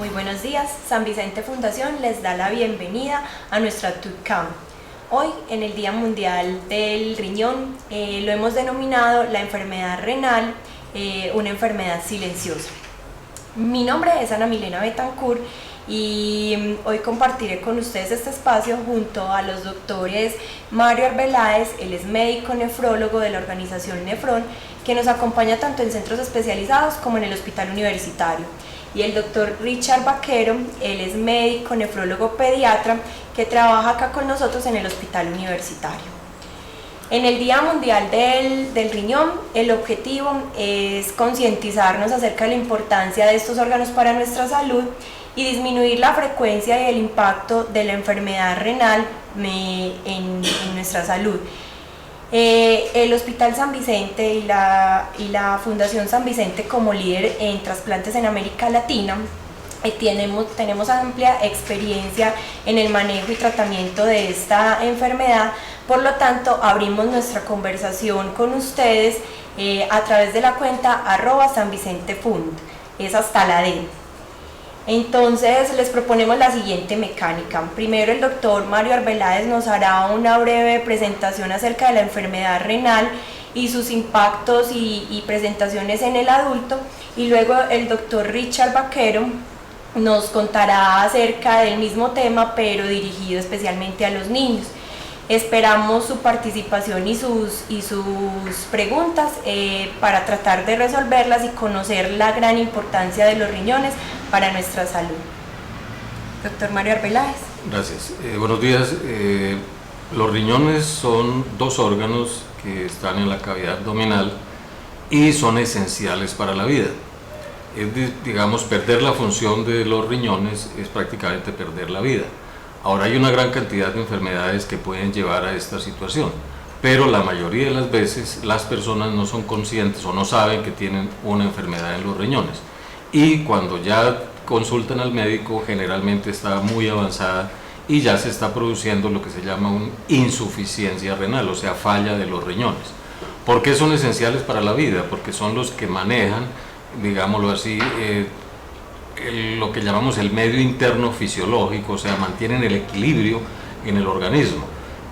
Muy buenos días, San Vicente Fundación les da la bienvenida a nuestra TUDCAM. Hoy, en el Día Mundial del Riñón, lo hemos denominado la enfermedad renal, una enfermedad silenciosa. Mi nombre es Ana Milena Betancourt y hoy compartiré con ustedes este espacio junto a los doctores Mario Arbeláez, él es médico nefrólogo de la organización Nefrón, que nos acompaña tanto en centros especializados como en el hospital universitario, y el doctor Richard Vaquero, él es médico nefrólogo pediatra que trabaja acá con nosotros en el hospital universitario. En el Día Mundial del Riñón, el objetivo es concientizarnos acerca de la importancia de estos órganos para nuestra salud y disminuir la frecuencia y el impacto de la enfermedad renal en nuestra salud. El Hospital San Vicente y la Fundación San Vicente, como líder en trasplantes en América Latina, tenemos amplia experiencia en el manejo y tratamiento de esta enfermedad. Por lo tanto, abrimos nuestra conversación con ustedes a través de la cuenta @sanvicentefund, es hasta la D. Entonces les proponemos la siguiente mecánica. Primero el doctor Mario Arbeláez nos hará una breve presentación acerca de la enfermedad renal y sus impactos y presentaciones en el adulto, y luego el doctor Richard Vaquero nos contará acerca del mismo tema, pero dirigido especialmente a los niños. Esperamos su participación y sus preguntas para tratar de resolverlas y conocer la gran importancia de los riñones para nuestra salud. Doctor Mario Arbeláez. Gracias. Buenos días. Los riñones son dos órganos que están en la cavidad abdominal y son esenciales para la vida. Digamos, perder la función de los riñones es prácticamente perder la vida. Ahora, hay una gran cantidad de enfermedades que pueden llevar a esta situación, pero la mayoría de las veces las personas no son conscientes o no saben que tienen una enfermedad en los riñones, y cuando ya consultan al médico generalmente está muy avanzada y ya se está produciendo lo que se llama una insuficiencia renal, o sea, falla de los riñones. ¿Por qué son esenciales para la vida? Porque son los que manejan, digámoslo así, lo que llamamos el medio interno fisiológico, o sea, mantienen el equilibrio en el organismo.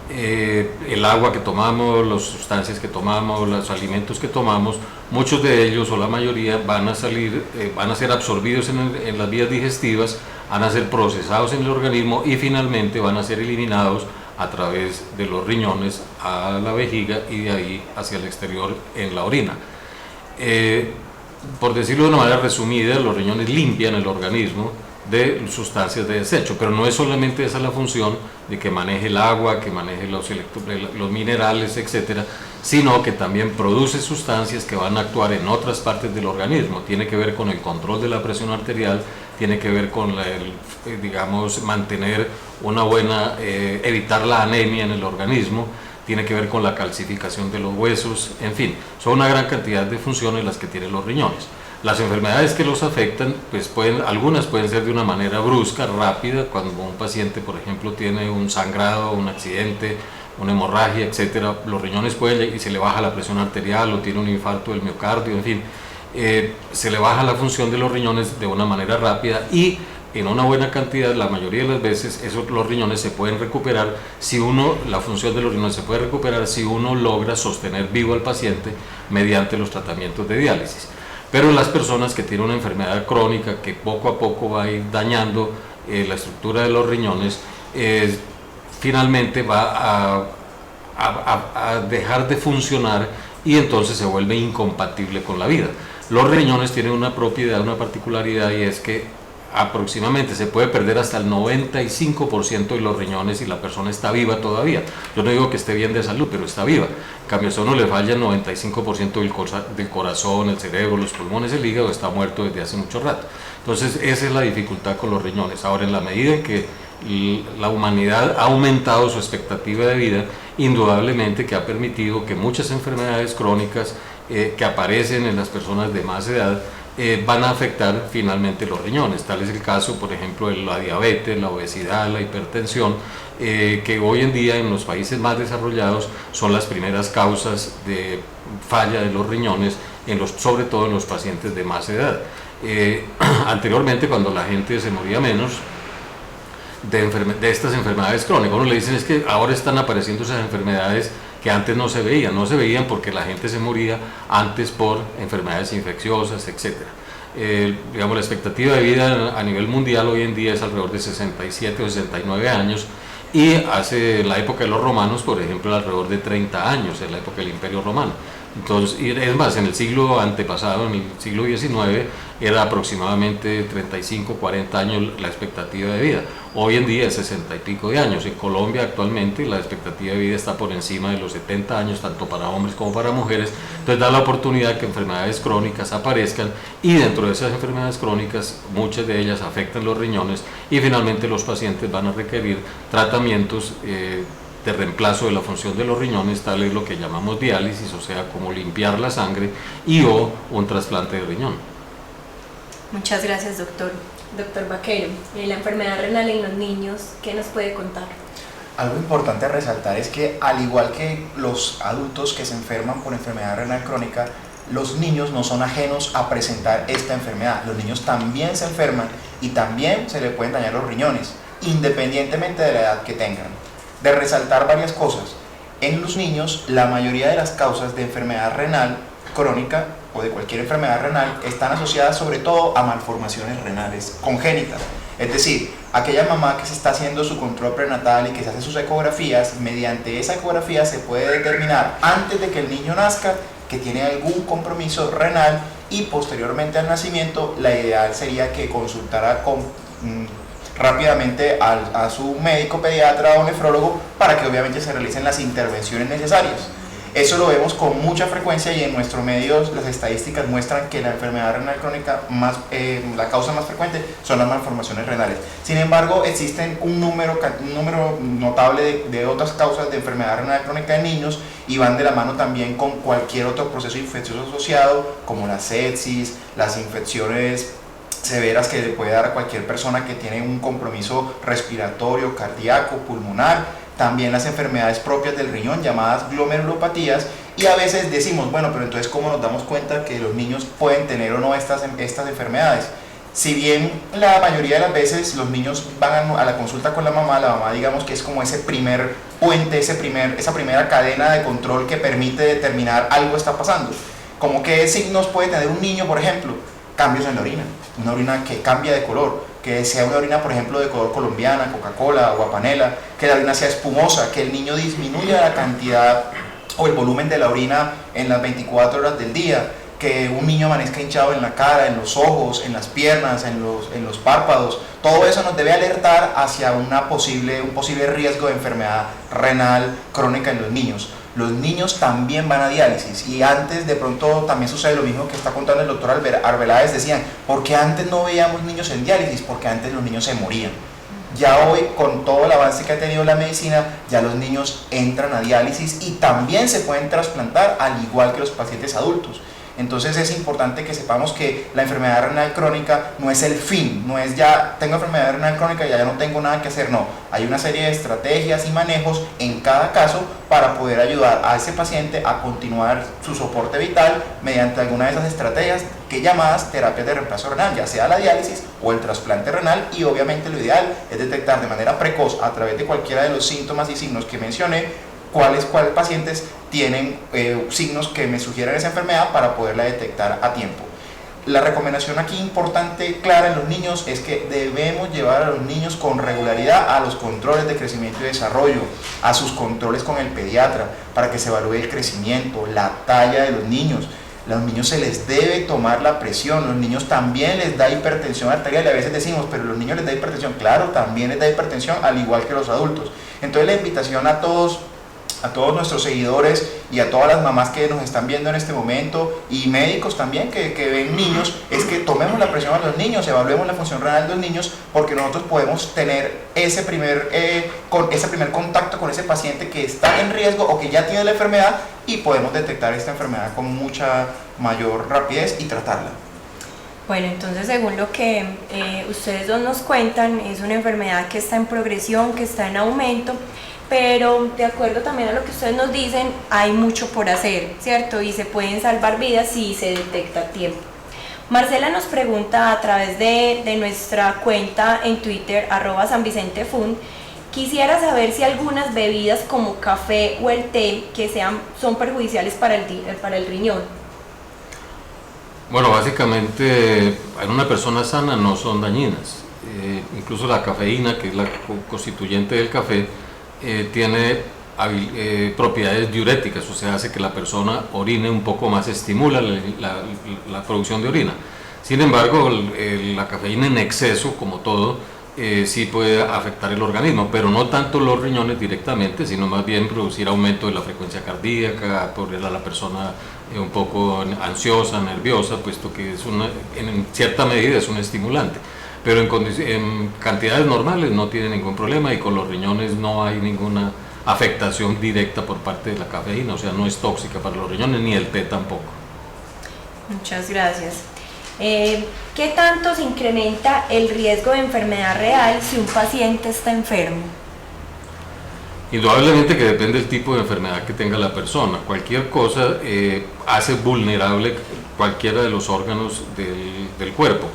El agua que tomamos, las sustancias que tomamos, los alimentos que tomamos, muchos de ellos o la mayoría van a ser absorbidos en las vías digestivas, van a ser procesados en el organismo y finalmente van a ser eliminados a través de los riñones a la vejiga y de ahí hacia el exterior en la orina. Por decirlo de una manera resumida, los riñones limpian el organismo de sustancias de desecho, pero no es solamente esa la función de que maneje el agua, que maneje los minerales, etcétera, sino que también produce sustancias que van a actuar en otras partes del organismo. Tiene que ver con el control de la presión arterial, tiene que ver con digamos, mantener una buena, evitar la anemia en el organismo, tiene que ver con la calcificación de los huesos, en fin, son una gran cantidad de funciones las que tienen los riñones. Las enfermedades que los afectan, pues algunas pueden ser de una manera brusca, rápida, cuando un paciente, por ejemplo, tiene un sangrado, un accidente, una hemorragia, etcétera, los riñones pueden, y se le baja la presión arterial o tiene un infarto del miocardio, en fin, se le baja la función de los riñones de una manera rápida, y en una buena cantidad, la mayoría de las veces, los riñones se pueden recuperar la función de los riñones se puede recuperar si uno logra sostener vivo al paciente mediante los tratamientos de diálisis. Pero las personas que tienen una enfermedad crónica que poco a poco va a ir dañando la estructura de los riñones, finalmente va a dejar de funcionar y entonces se vuelve incompatible con la vida. Los riñones tienen una propiedad, una particularidad, y es que aproximadamente se puede perder hasta el 95% de los riñones y la persona está viva todavía. Yo no digo que esté bien de salud, pero está viva. En cambio, si a uno le falla el 95% del corazón, el cerebro, los pulmones, el hígado, está muerto desde hace mucho rato. Entonces, esa es la dificultad con los riñones. Ahora, en la medida en que la humanidad ha aumentado su expectativa de vida, indudablemente que ha permitido que muchas enfermedades crónicas que aparecen en las personas de más edad van a afectar finalmente los riñones. Tal es el caso, por ejemplo, de la diabetes, la obesidad, la hipertensión, que hoy en día en los países más desarrollados son las primeras causas de falla de los riñones sobre todo en los pacientes de más edad. Anteriormente, cuando la gente se moría menos de estas enfermedades crónicas, uno le dicen es que ahora están apareciendo esas enfermedades que antes no se veían porque la gente se moría antes por enfermedades infecciosas, etc. Digamos, la expectativa de vida a nivel mundial hoy en día es alrededor de 67 o 69 años, y hace la época de los romanos, por ejemplo, alrededor de 30 años, en la época del Imperio Romano. Entonces, es más, en el siglo antepasado, en el siglo XIX, era aproximadamente 35, 40 años la expectativa de vida. Hoy en día es 60 y pico de años. En Colombia actualmente la expectativa de vida está por encima de los 70 años, tanto para hombres como para mujeres. Entonces da la oportunidad que enfermedades crónicas aparezcan, y dentro de esas enfermedades crónicas, muchas de ellas afectan los riñones, y finalmente los pacientes van a requerir tratamientos de reemplazo de la función de los riñones, tal es lo que llamamos diálisis, o sea, como limpiar la sangre o un trasplante de riñón. Muchas gracias, doctor. Doctor Vaquero, la enfermedad renal en los niños, ¿qué nos puede contar? Algo importante a resaltar es que, al igual que los adultos que se enferman por enfermedad renal crónica, los niños no son ajenos a presentar esta enfermedad. Los niños también se enferman y también se les pueden dañar los riñones, independientemente de la edad que tengan. De resaltar varias cosas. En los niños, la mayoría de las causas de enfermedad renal crónica o de cualquier enfermedad renal están asociadas sobre todo a malformaciones renales congénitas. Es decir, aquella mamá que se está haciendo su control prenatal y que se hace sus ecografías, mediante esa ecografía se puede determinar antes de que el niño nazca que tiene algún compromiso renal, y posteriormente al nacimiento la ideal sería que consultara rápidamente a su médico pediatra o nefrólogo para que obviamente se realicen las intervenciones necesarias. Eso lo vemos con mucha frecuencia, y en nuestros medios las estadísticas muestran que la enfermedad renal crónica la causa más frecuente son las malformaciones renales. Sin embargo, existen un número notable de otras causas de enfermedad renal crónica en niños, y van de la mano también con cualquier otro proceso infeccioso asociado, como la sepsis, las infecciones severas que le puede dar a cualquier persona que tiene un compromiso respiratorio, cardíaco, pulmonar, también las enfermedades propias del riñón llamadas glomerulopatías. Y a veces decimos, bueno, pero entonces ¿cómo nos damos cuenta que los niños pueden tener o no estas enfermedades? Si bien la mayoría de las veces los niños van a la consulta con la mamá digamos que es como ese primer puente, esa primera cadena de control que permite determinar algo está pasando. Como qué signos puede tener un niño, por ejemplo, cambios en la orina, una orina que cambia de color, que sea una orina, por ejemplo, de color colombiana, Coca-Cola, agua panela, que la orina sea espumosa, que el niño disminuya la cantidad o el volumen de la orina en las 24 horas del día, que un niño amanezca hinchado en la cara, en los ojos, en las piernas, en los párpados. Todo eso nos debe alertar hacia un posible riesgo de enfermedad renal crónica en los niños. Los niños también van a diálisis, y antes de pronto también sucede lo mismo que está contando el doctor Arbeláez. Decían, ¿por qué antes no veíamos niños en diálisis? Porque antes los niños se morían. Ya hoy, con todo el avance que ha tenido la medicina, ya los niños entran a diálisis y también se pueden trasplantar, al igual que los pacientes adultos. Entonces es importante que sepamos que la enfermedad renal crónica no es el fin, no es ya tengo enfermedad renal crónica y ya no tengo nada que hacer, no. Hay una serie de estrategias y manejos en cada caso para poder ayudar a ese paciente a continuar su soporte vital mediante alguna de esas estrategias que llamadas terapias de reemplazo renal, ya sea la diálisis o el trasplante renal. Y obviamente lo ideal es detectar de manera precoz, a través de cualquiera de los síntomas y signos que mencioné, cuáles pacientes tienen signos que me sugieren esa enfermedad para poderla detectar a tiempo. La recomendación aquí importante, clara en los niños, es que debemos llevar a los niños con regularidad a los controles de crecimiento y desarrollo, a sus controles con el pediatra, para que se evalúe el crecimiento, la talla de los niños. A los niños se les debe tomar la presión, los niños también les da hipertensión arterial, y a veces decimos, pero los niños les da hipertensión. Claro, también les da hipertensión, al igual que los adultos. Entonces la invitación a todos nuestros seguidores y a todas las mamás que nos están viendo en este momento, y médicos también que ven niños, es que tomemos la presión a los niños, evaluemos la función renal de los niños, porque nosotros podemos tener ese primer contacto con ese paciente que está en riesgo o que ya tiene la enfermedad, y podemos detectar esta enfermedad con mucha mayor rapidez y tratarla. Bueno, entonces según lo que ustedes dos nos cuentan, es una enfermedad que está en progresión, que está en aumento, pero de acuerdo también a lo que ustedes nos dicen, hay mucho por hacer, ¿cierto? Y se pueden salvar vidas si se detecta a tiempo. Marcela nos pregunta a través de nuestra cuenta en Twitter, @SanVicenteFund, quisiera saber si algunas bebidas como café o el té son perjudiciales para el riñón. Bueno, básicamente en una persona sana no son dañinas. Incluso la cafeína, que es la constituyente del café, tiene propiedades diuréticas, o sea, hace que la persona orine un poco más, estimula la producción de orina. Sin embargo, la cafeína en exceso, como todo, sí puede afectar el organismo, pero no tanto los riñones directamente, sino más bien producir aumento de la frecuencia cardíaca, poner a la persona un poco ansiosa, nerviosa, puesto que en cierta medida es un estimulante. Pero en cantidades normales no tiene ningún problema, y con los riñones no hay ninguna afectación directa por parte de la cafeína, o sea, no es tóxica para los riñones, ni el té tampoco. Muchas gracias. ¿Qué tanto se incrementa el riesgo de enfermedad real si un paciente está enfermo? Indudablemente que depende del tipo de enfermedad que tenga la persona. Cualquier cosa hace vulnerable cualquiera de los órganos del cuerpo.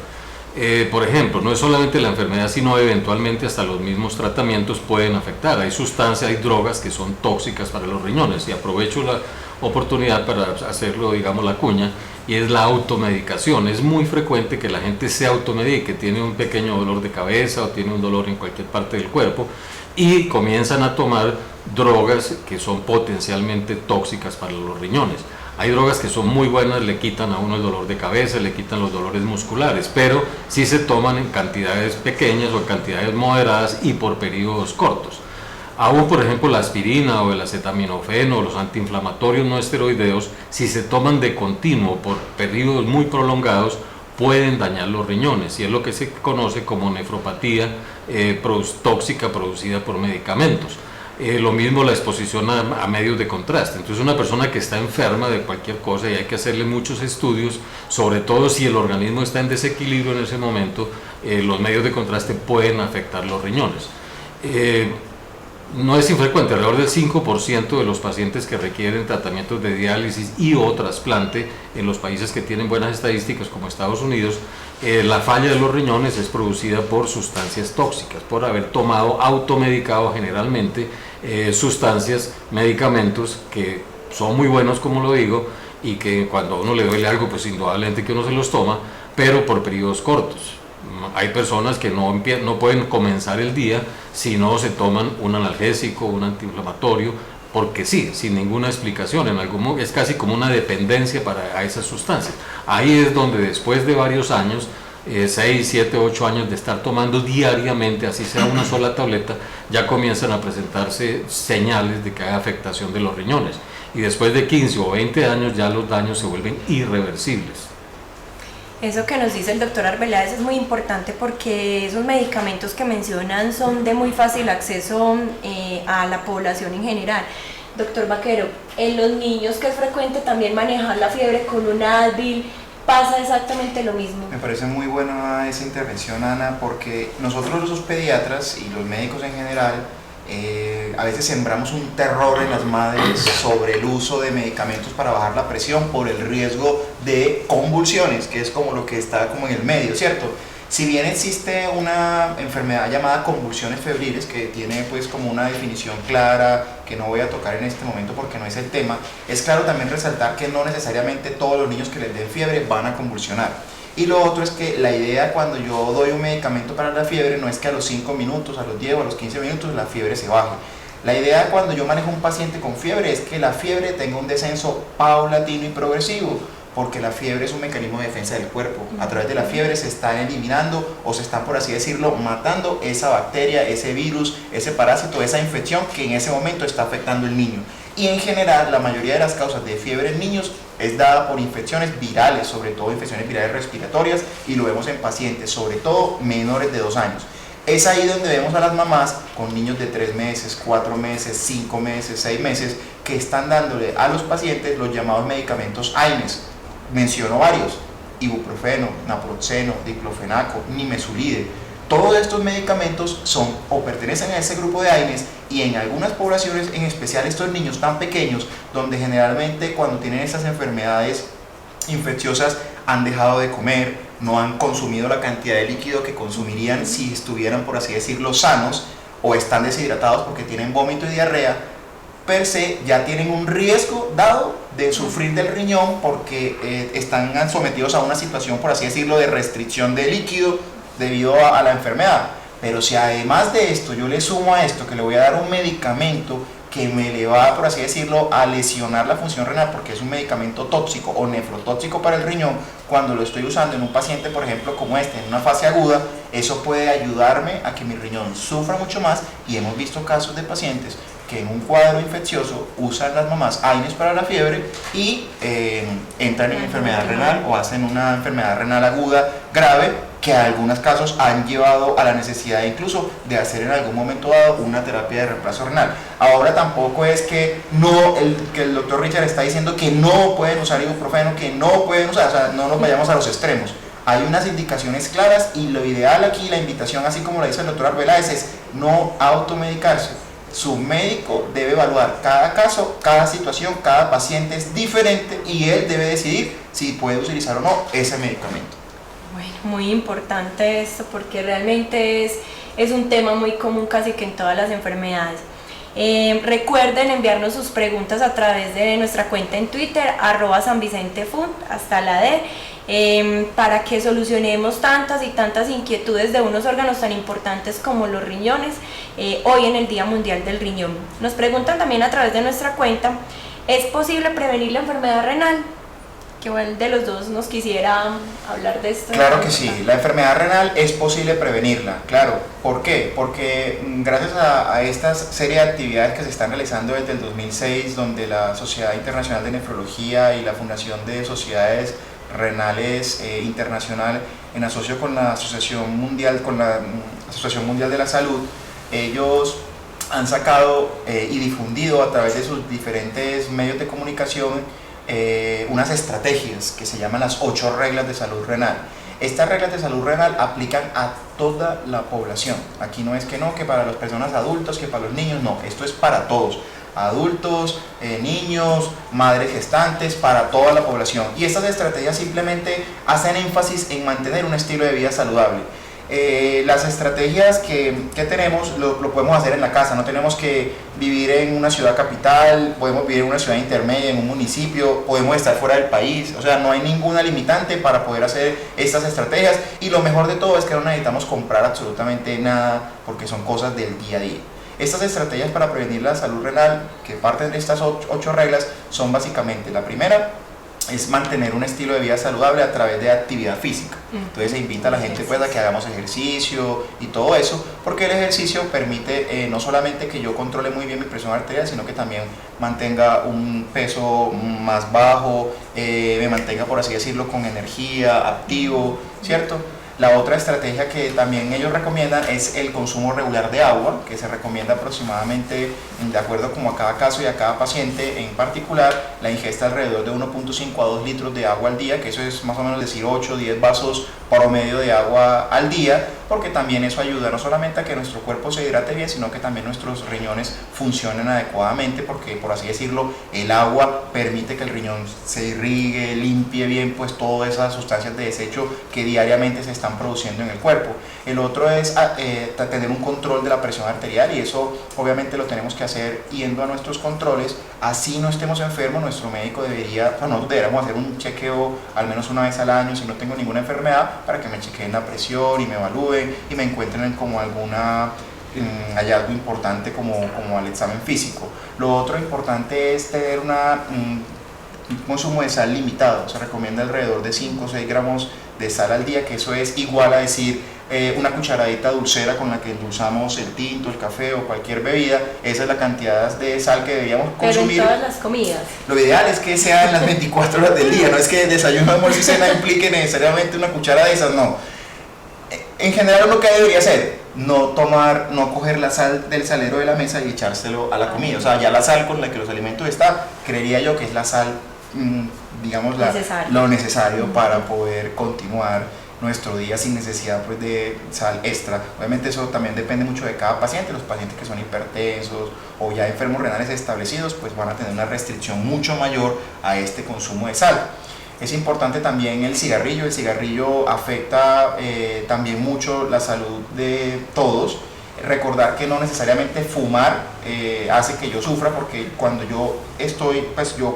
Por ejemplo, no es solamente la enfermedad, sino eventualmente hasta los mismos tratamientos pueden afectar. Hay sustancias, hay drogas que son tóxicas para los riñones, y aprovecho la oportunidad para hacerlo, digamos, la cuña, y es la automedicación. Es muy frecuente que la gente se automedique, tiene un pequeño dolor de cabeza o tiene un dolor en cualquier parte del cuerpo y comienzan a tomar drogas que son potencialmente tóxicas para los riñones. Hay drogas que son muy buenas, le quitan a uno el dolor de cabeza, le quitan los dolores musculares, pero sí se toman en cantidades pequeñas o en cantidades moderadas y por periodos cortos. Aún, por ejemplo, la aspirina o el acetaminofeno o los antiinflamatorios no esteroideos, si se toman de continuo por periodos muy prolongados, pueden dañar los riñones, y es lo que se conoce como nefropatía tóxica producida por medicamentos. Lo mismo la exposición a medios de contraste. Entonces, una persona que está enferma de cualquier cosa, y hay que hacerle muchos estudios, sobre todo si el organismo está en desequilibrio en ese momento, los medios de contraste pueden afectar los riñones. No es infrecuente, alrededor del 5% de los pacientes que requieren tratamientos de diálisis y o trasplante en los países que tienen buenas estadísticas como Estados Unidos, la falla de los riñones es producida por sustancias tóxicas, por haber tomado, automedicado generalmente sustancias, medicamentos que son muy buenos, como lo digo, y que cuando a uno le duele algo, pues indudablemente que uno se los toma, pero por periodos cortos. Hay personas que no pueden comenzar el día si no se toman un analgésico, un antiinflamatorio, porque sí, sin ninguna explicación. Es casi como una dependencia a esas sustancias. Ahí es donde, después de varios años, 6, 7, 8 años de estar tomando diariamente, así sea una sola tableta, ya comienzan a presentarse señales de que hay afectación de los riñones, y después de 15 o 20 años ya los daños se vuelven irreversibles. Eso que nos dice el doctor Arbeláez es muy importante, porque esos medicamentos que mencionan son de muy fácil acceso a la población en general. Doctor Vaquero, en los niños, que es frecuente también manejar la fiebre con un Advil, ¿pasa exactamente lo mismo? Me parece muy buena esa intervención, Ana, porque nosotros los pediatras y los médicos en general a veces sembramos un terror en las madres sobre el uso de medicamentos para bajar la presión por el riesgo de convulsiones, que es como lo que está como en el medio, ¿cierto? Si bien existe una enfermedad llamada convulsiones febriles, que tiene pues como una definición clara, que no voy a tocar en este momento porque no es el tema, es claro también resaltar que no necesariamente todos los niños que les den fiebre van a convulsionar. Y lo otro es que la idea, cuando yo doy un medicamento para la fiebre, no es que a los 5 minutos, a los 10 o a los 15 minutos la fiebre se baje. La idea, cuando yo manejo un paciente con fiebre, es que la fiebre tenga un descenso paulatino y progresivo, porque la fiebre es un mecanismo de defensa del cuerpo. A través de la fiebre se está eliminando, o se están, por así decirlo, matando esa bacteria, ese virus, ese parásito, esa infección que en ese momento está afectando al niño. Y en general, la mayoría de las causas de fiebre en niños es dada por infecciones virales, sobre todo infecciones virales respiratorias, y lo vemos en pacientes, sobre todo menores de 2 años. Es ahí donde vemos a las mamás con niños de 3 meses, 4 meses, 5 meses, 6 meses, que están dándole a los pacientes los llamados medicamentos AINES. Menciono varios: ibuprofeno, naproxeno, diclofenaco, nimesulide. Todos estos medicamentos son o pertenecen a ese grupo de AINES, y en algunas poblaciones, en especial estos niños tan pequeños, donde generalmente cuando tienen estas enfermedades infecciosas han dejado de comer, no han consumido la cantidad de líquido que consumirían si estuvieran, por así decirlo, sanos, o están deshidratados porque tienen vómito y diarrea, per se ya tienen un riesgo dado de sufrir del riñón porque están sometidos a una situación, por así decirlo, de restricción de líquido debido a la enfermedad. Pero si además de esto yo le sumo a esto que le voy a dar un medicamento que me le va, por así decirlo, a lesionar la función renal porque es un medicamento tóxico o nefrotóxico para el riñón, cuando lo estoy usando en un paciente, por ejemplo, como este, en una fase aguda, eso puede ayudarme a que mi riñón sufra mucho más. Y hemos visto casos de pacientes que en un cuadro infeccioso usan las mamás AINES para la fiebre y entran en enfermedad renal o hacen una enfermedad renal aguda grave, que en algunos casos han llevado a la necesidad incluso de hacer en algún momento dado una terapia de reemplazo renal. Ahora tampoco es que el doctor Richard está diciendo que no pueden usar ibuprofeno, que no pueden usar, o sea, no nos vayamos a los extremos. Hay unas indicaciones claras y lo ideal aquí, la invitación, así como lo dice el doctor Arbeláez, es no automedicarse. Su médico debe evaluar cada caso, cada situación, cada paciente es diferente y él debe decidir si puede utilizar o no ese medicamento. Bueno, muy importante esto porque realmente es un tema muy común casi que en todas las enfermedades. Recuerden enviarnos sus preguntas a través de nuestra cuenta en Twitter, @SanVicenteFund, hasta la D, para que solucionemos tantas y tantas inquietudes de unos órganos tan importantes como los riñones, hoy en el Día Mundial del Riñón. Nos preguntan también a través de nuestra cuenta, ¿es posible prevenir la enfermedad renal? Que igual de los dos nos quisiera hablar de esto. Claro que sí, la enfermedad renal es posible prevenirla, claro. ¿Por qué? Porque gracias a esta serie de actividades que se están realizando desde el 2006, donde la Sociedad Internacional de Nefrología y la Fundación de Sociedades Renales Internacional, en asocio con la Asociación Mundial de la Salud, ellos han sacado y difundido a través de sus diferentes medios de comunicación unas estrategias que se llaman las 8 reglas de salud renal. Estas reglas de salud renal aplican a toda la población. Aquí no es que para las personas adultas, que para los niños, no, esto es para todos, adultos, niños, madres gestantes, para toda la población. Y estas estrategias simplemente hacen énfasis en mantener un estilo de vida saludable. Las estrategias que tenemos lo podemos hacer en la casa, no tenemos que vivir en una ciudad capital, podemos vivir en una ciudad intermedia, en un municipio, podemos estar fuera del país, o sea, no hay ninguna limitante para poder hacer estas estrategias. Y lo mejor de todo es que no necesitamos comprar absolutamente nada porque son cosas del día a día. Estas estrategias para prevenir la salud renal, que parten de estas 8 reglas, son básicamente: la primera es mantener un estilo de vida saludable a través de actividad física. Entonces se invita a la gente pues a que hagamos ejercicio y todo eso, porque el ejercicio permite no solamente que yo controle muy bien mi presión arterial, sino que también mantenga un peso más bajo, me mantenga, por así decirlo, con energía, activo, ¿cierto? La otra estrategia que también ellos recomiendan es el consumo regular de agua, que se recomienda aproximadamente, de acuerdo como a cada caso y a cada paciente en particular, la ingesta alrededor de 1.5 a 2 litros de agua al día, que eso es más o menos decir 8 o 10 vasos promedio de agua al día, porque también eso ayuda no solamente a que nuestro cuerpo se hidrate bien, sino que también nuestros riñones funcionen adecuadamente, porque, por así decirlo, el agua permite que el riñón se irrigue, limpie bien pues todas esas sustancias de desecho que diariamente se están produciendo en el cuerpo. El otro es tener un control de la presión arterial, y eso obviamente lo tenemos que hacer yendo a nuestros controles. Así no estemos enfermos, nuestro médico nosotros deberíamos hacer un chequeo al menos una vez al año si no tengo ninguna enfermedad, para que me chequeen la presión y me evalúen y me encuentren como alguna hallazgo importante como al examen físico. Lo otro importante es tener un consumo de sal limitado. Se recomienda alrededor de 5 o 6 gramos de sal al día, que eso es igual a decir una cucharadita dulcera con la que endulzamos el tinto, el café o cualquier bebida. Esa es la cantidad de sal que deberíamos consumir. Pero en todas las comidas. Lo ideal es que sea en las 24 horas del día, no es que desayuno, almuerzo y cena implique necesariamente una cuchara de esas, no. En general lo que debería hacer, no coger la sal del salero de la mesa y echárselo a la comida. O sea, ya la sal con la que los alimentos están, creería yo que es la sal digamos, lo necesario para poder continuar nuestro día sin necesidad pues, de sal extra. Obviamente eso también depende mucho de cada paciente. Los pacientes que son hipertensos o ya enfermos renales establecidos pues van a tener una restricción mucho mayor a este consumo de sal. Es importante también el cigarrillo afecta también mucho la salud de todos. Recordar que no necesariamente fumar hace que yo sufra, porque cuando yo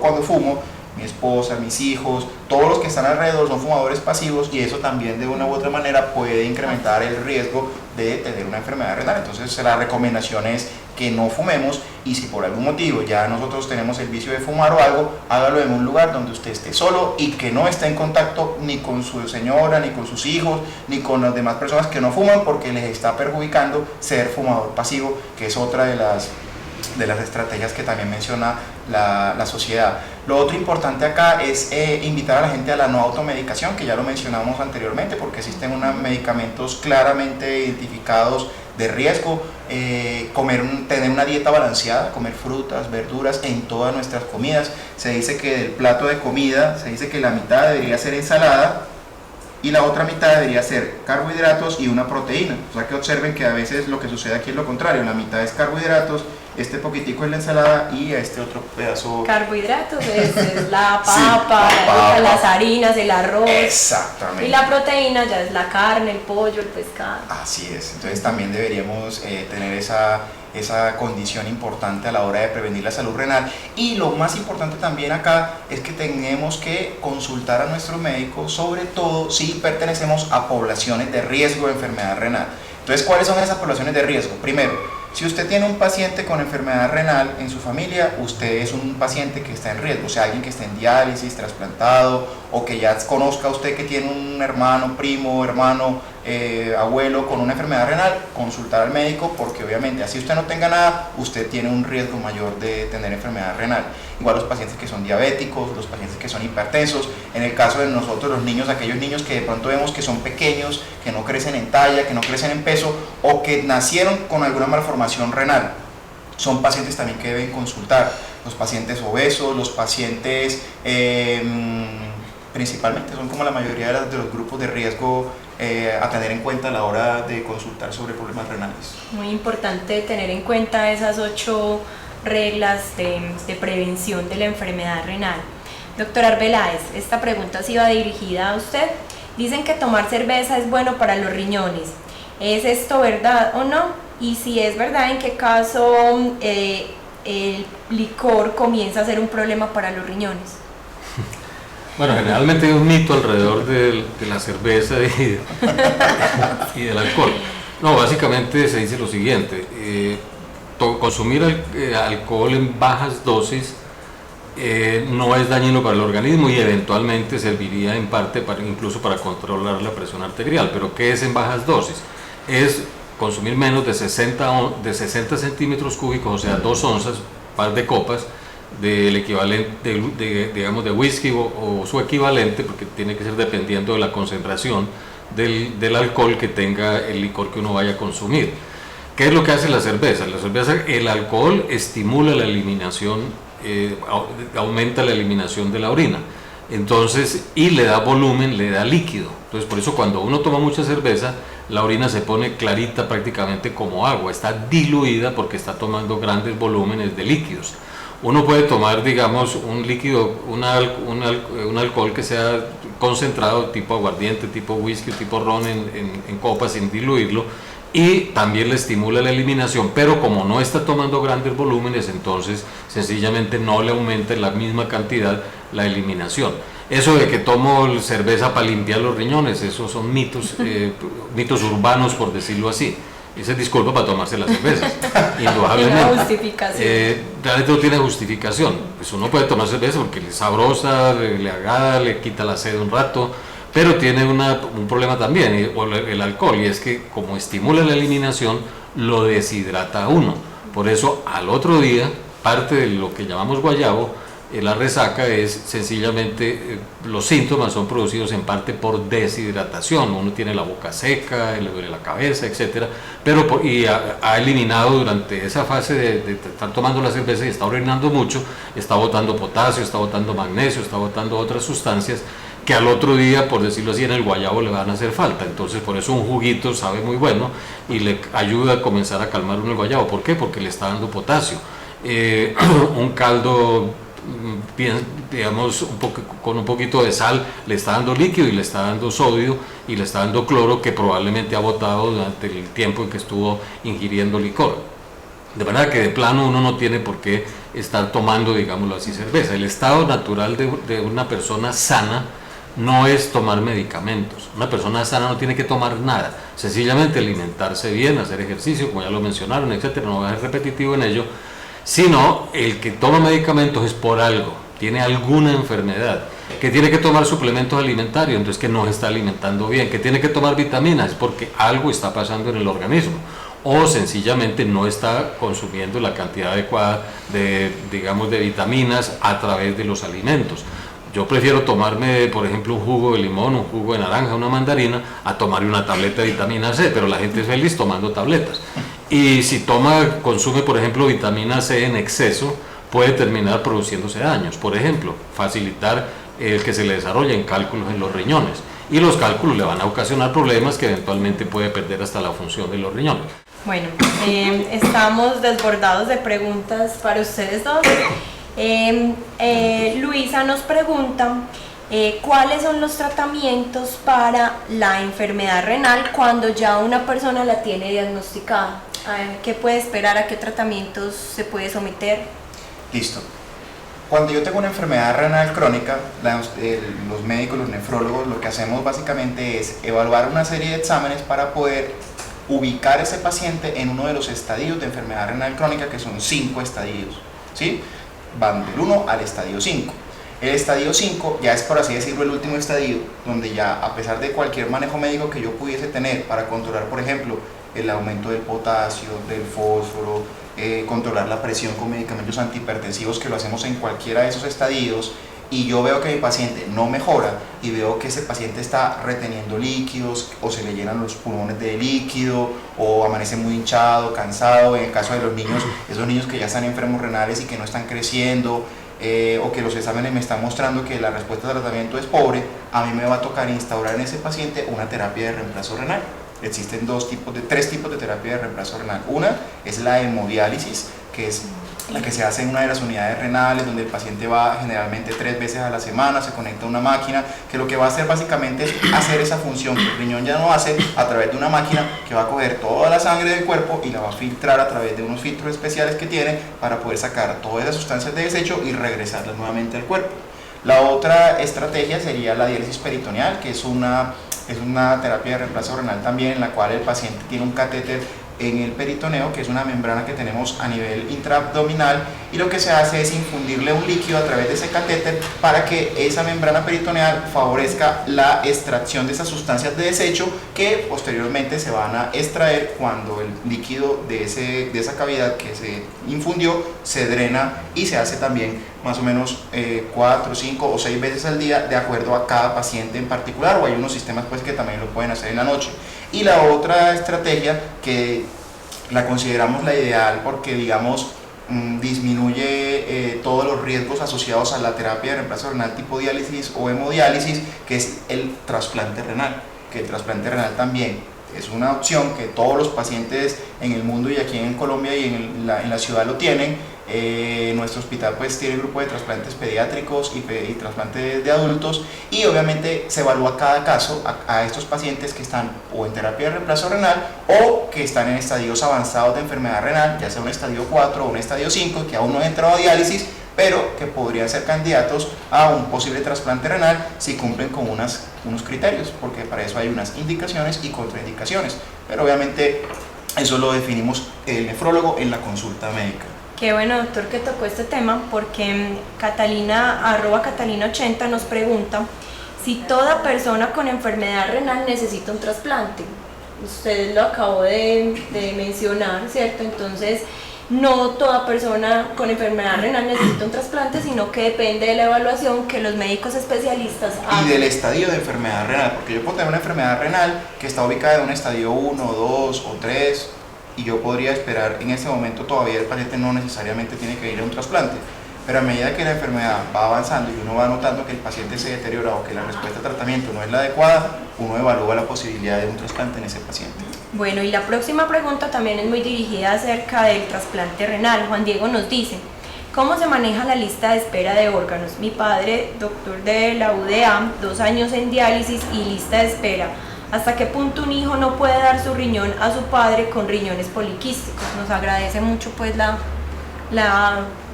cuando fumo, mi esposa, mis hijos, todos los que están alrededor son fumadores pasivos y eso también de una u otra manera puede incrementar el riesgo de tener una enfermedad renal. Entonces la recomendación es que no fumemos y si por algún motivo ya nosotros tenemos el vicio de fumar o algo, hágalo en un lugar donde usted esté solo y que no esté en contacto ni con su señora, ni con sus hijos, ni con las demás personas que no fuman porque les está perjudicando ser fumador pasivo, que es otra de las estrategias que también menciona la sociedad. Lo otro importante acá es invitar a la gente a la no automedicación, que ya lo mencionamos anteriormente, porque existen unos medicamentos claramente identificados de riesgo. Tener una dieta balanceada, comer frutas, verduras en todas nuestras comidas. Se dice que del plato de comida, se dice que la mitad debería ser ensalada y la otra mitad debería ser carbohidratos y una proteína. O sea que observen que a veces lo que sucede aquí es lo contrario, la mitad es carbohidratos, este poquitico es la ensalada y este otro pedazo... Carbohidratos es la papa, las harinas, el arroz. Exactamente. Y la proteína ya es la carne, el pollo, el pescado. Así es, entonces también deberíamos tener esa condición importante a la hora de prevenir la salud renal. Y lo más importante también acá es que tenemos que consultar a nuestro médico, sobre todo si pertenecemos a poblaciones de riesgo de enfermedad renal. Entonces, ¿cuáles son esas poblaciones de riesgo? Primero, si usted tiene un paciente con enfermedad renal en su familia, usted es un paciente que está en riesgo, o sea, alguien que está en diálisis, trasplantado, o que ya conozca usted que tiene un hermano, primo, hermano, abuelo con una enfermedad renal, consultar al médico, porque obviamente así usted no tenga nada, usted tiene un riesgo mayor de tener enfermedad renal. Igual los pacientes que son diabéticos, los pacientes que son hipertensos, en el caso de nosotros los niños, aquellos niños que de pronto vemos que son pequeños, que no crecen en talla, que no crecen en peso, o que nacieron con alguna malformación renal, son pacientes también que deben consultar. Los pacientes obesos, los pacientes principalmente son como la mayoría de los grupos de riesgo a tener en cuenta a la hora de consultar sobre problemas renales. Muy importante tener en cuenta esas 8 reglas de prevención de la enfermedad renal. Doctor Arbeláez, esta pregunta sí va dirigida a usted. Dicen que tomar cerveza es bueno para los riñones. ¿Es esto verdad o no? Y si es verdad, ¿en qué caso el licor comienza a ser un problema para los riñones? Bueno, generalmente hay un mito alrededor de la cerveza y del alcohol. No, básicamente se dice lo siguiente, consumir alcohol en bajas dosis no es dañino para el organismo y eventualmente serviría en parte incluso para controlar la presión arterial. Pero ¿qué es en bajas dosis? Es consumir menos de 60 centímetros cúbicos, o sea, 2 onzas, par de copas, del equivalente digamos de whisky o su equivalente, porque tiene que ser dependiendo de la concentración del alcohol que tenga el licor que uno vaya a consumir. ¿Qué es lo que hace la cerveza? La cerveza, el alcohol estimula la eliminación, aumenta la eliminación de la orina, entonces, y le da volumen, le da líquido. Entonces, por eso cuando uno toma mucha cerveza, la orina se pone clarita prácticamente como agua, está diluida porque está tomando grandes volúmenes de líquidos. Uno puede tomar, digamos, un líquido, un alcohol que sea concentrado, tipo aguardiente, tipo whisky, tipo ron en copas sin diluirlo, y también le estimula la eliminación, pero como no está tomando grandes volúmenes, entonces sencillamente no le aumenta en la misma cantidad la eliminación. Eso de que tomo cerveza para limpiar los riñones, esos son mitos, mitos urbanos, por decirlo así. Esa es disculpa para tomarse las cervezas, indudablemente. Tiene justificación. Realmente no tiene justificación. Pues uno puede tomar cerveza porque le es sabrosa, le agrada, le quita la sed un rato, pero tiene un problema también, el alcohol, y es que como estimula la eliminación, lo deshidrata a uno. Por eso al otro día, parte de lo que llamamos guayabo, La resaca es sencillamente, los síntomas son producidos en parte por deshidratación, uno tiene la boca seca, le duele la cabeza, etcétera, pero ha eliminado durante esa fase de estar tomando la cerveza y está orinando mucho, está botando potasio, está botando magnesio, está botando otras sustancias que al otro día, por decirlo así, en el guayabo le van a hacer falta. Entonces por eso un juguito sabe muy bueno y le ayuda a comenzar a calmar uno el guayabo. ¿Por qué? Porque le está dando potasio. Un caldo, bien, digamos, con un poquito de sal, le está dando líquido y le está dando sodio y le está dando cloro, que probablemente ha botado durante el tiempo en que estuvo ingiriendo licor. De manera que de plano uno no tiene por qué estar tomando, digámoslo así, cerveza. El estado natural de una persona sana no es tomar medicamentos. Una persona sana no tiene que tomar nada, sencillamente alimentarse bien, hacer ejercicio, como ya lo mencionaron, etcétera. No voy a ser repetitivo en ello, sino el que toma medicamentos es por algo, tiene alguna enfermedad, que tiene que tomar suplementos alimentarios, entonces que no se está alimentando bien, que tiene que tomar vitaminas, es porque algo está pasando en el organismo, o sencillamente no está consumiendo la cantidad adecuada de, digamos, de vitaminas a través de los alimentos. Yo prefiero tomarme, por ejemplo, un jugo de limón, un jugo de naranja, una mandarina, a tomarme una tableta de vitamina C, pero la gente es feliz tomando tabletas. Y si consume, por ejemplo, vitamina C en exceso, puede terminar produciéndose daños. Por ejemplo, facilitar el que se le desarrollen cálculos en los riñones. Y los cálculos le van a ocasionar problemas que eventualmente puede perder hasta la función de los riñones. Bueno, estamos desbordados de preguntas para ustedes dos. Luisa nos pregunta cuáles son los tratamientos para la enfermedad renal cuando ya una persona la tiene diagnosticada. ¿Qué puede esperar? ¿A qué tratamientos se puede someter? Listo. Cuando yo tengo una enfermedad renal crónica, los médicos, los nefrólogos, lo que hacemos básicamente es evaluar una serie de exámenes para poder ubicar a ese paciente en uno de los estadios de enfermedad renal crónica, que son 5 estadios, ¿sí? Van del 1 al estadio 5. El estadio 5 ya es, por así decirlo, el último estadio, donde ya, a pesar de cualquier manejo médico que yo pudiese tener para controlar, por ejemplo, el aumento del potasio, del fósforo, controlar la presión con medicamentos antihipertensivos, que lo hacemos en cualquiera de esos estadios, y yo veo que mi paciente no mejora y veo que ese paciente está reteniendo líquidos o se le llenan los pulmones de líquido o amanece muy hinchado, cansado, en el caso de los niños, esos niños que ya están enfermos renales y que no están creciendo, o que los exámenes me están mostrando que la respuesta al tratamiento es pobre, a mí me va a tocar instaurar en ese paciente una terapia de reemplazo renal. Existen tres tipos de terapia de reemplazo renal. Una es la hemodiálisis, que es la que se hace en una de las unidades renales, donde el paciente va generalmente 3 veces a la semana, se conecta a una máquina, que lo que va a hacer básicamente es hacer esa función que el riñón ya no hace, a través de una máquina que va a coger toda la sangre del cuerpo y la va a filtrar a través de unos filtros especiales que tiene para poder sacar todas esas sustancias de desecho y regresarlas nuevamente al cuerpo. La otra estrategia sería la diálisis peritoneal, que es una terapia de reemplazo renal también, en la cual el paciente tiene un catéter en el peritoneo, que es una membrana que tenemos a nivel intraabdominal, y lo que se hace es infundirle un líquido a través de ese catéter para que esa membrana peritoneal favorezca la extracción de esas sustancias de desecho que posteriormente se van a extraer cuando el líquido de esa cavidad que se infundió se drena, y se hace también más o menos 4, 5 o 6 veces al día, de acuerdo a cada paciente en particular, o hay unos sistemas pues que también lo pueden hacer en la noche. Y la otra estrategia, que la consideramos la ideal porque, digamos, disminuye todos los riesgos asociados a la terapia de reemplazo renal tipo diálisis o hemodiálisis, que es el trasplante renal, que el trasplante renal también es una opción que todos los pacientes en el mundo y aquí en Colombia y en la ciudad lo tienen. Nuestro hospital pues tiene grupo de trasplantes pediátricos y trasplantes de adultos, y obviamente se evalúa cada caso a estos pacientes que están o en terapia de reemplazo renal o que están en estadios avanzados de enfermedad renal, ya sea un estadio 4 o un estadio 5, que aún no han entrado a diálisis, pero que podrían ser candidatos a un posible trasplante renal si cumplen con unos criterios, porque para eso hay unas indicaciones y contraindicaciones, pero obviamente eso lo definimos el nefrólogo en la consulta médica. Qué bueno, doctor, que tocó este tema, porque Catalina, @Catalina80 nos pregunta si toda persona con enfermedad renal necesita un trasplante. Usted lo acabó de mencionar, ¿cierto? Entonces, no toda persona con enfermedad renal necesita un trasplante, sino que depende de la evaluación que los médicos especialistas hagan. Y del estadio de enfermedad renal, porque yo puedo tener una enfermedad renal que está ubicada en un estadio 1, 2 o 3, y yo podría esperar en ese momento todavía el paciente no necesariamente tiene que ir a un trasplante. Pero a medida que la enfermedad va avanzando y uno va notando que el paciente se deteriora o que la respuesta al tratamiento no es la adecuada, uno evalúa la posibilidad de un trasplante en ese paciente. Bueno, y la próxima pregunta también es muy dirigida acerca del trasplante renal. Juan Diego nos dice, ¿cómo se maneja la lista de espera de órganos? Mi padre, doctor de la UDA, 2 años en diálisis y lista de espera. ¿Hasta qué punto un hijo no puede dar su riñón a su padre con riñones poliquísticos? Nos agradece mucho pues la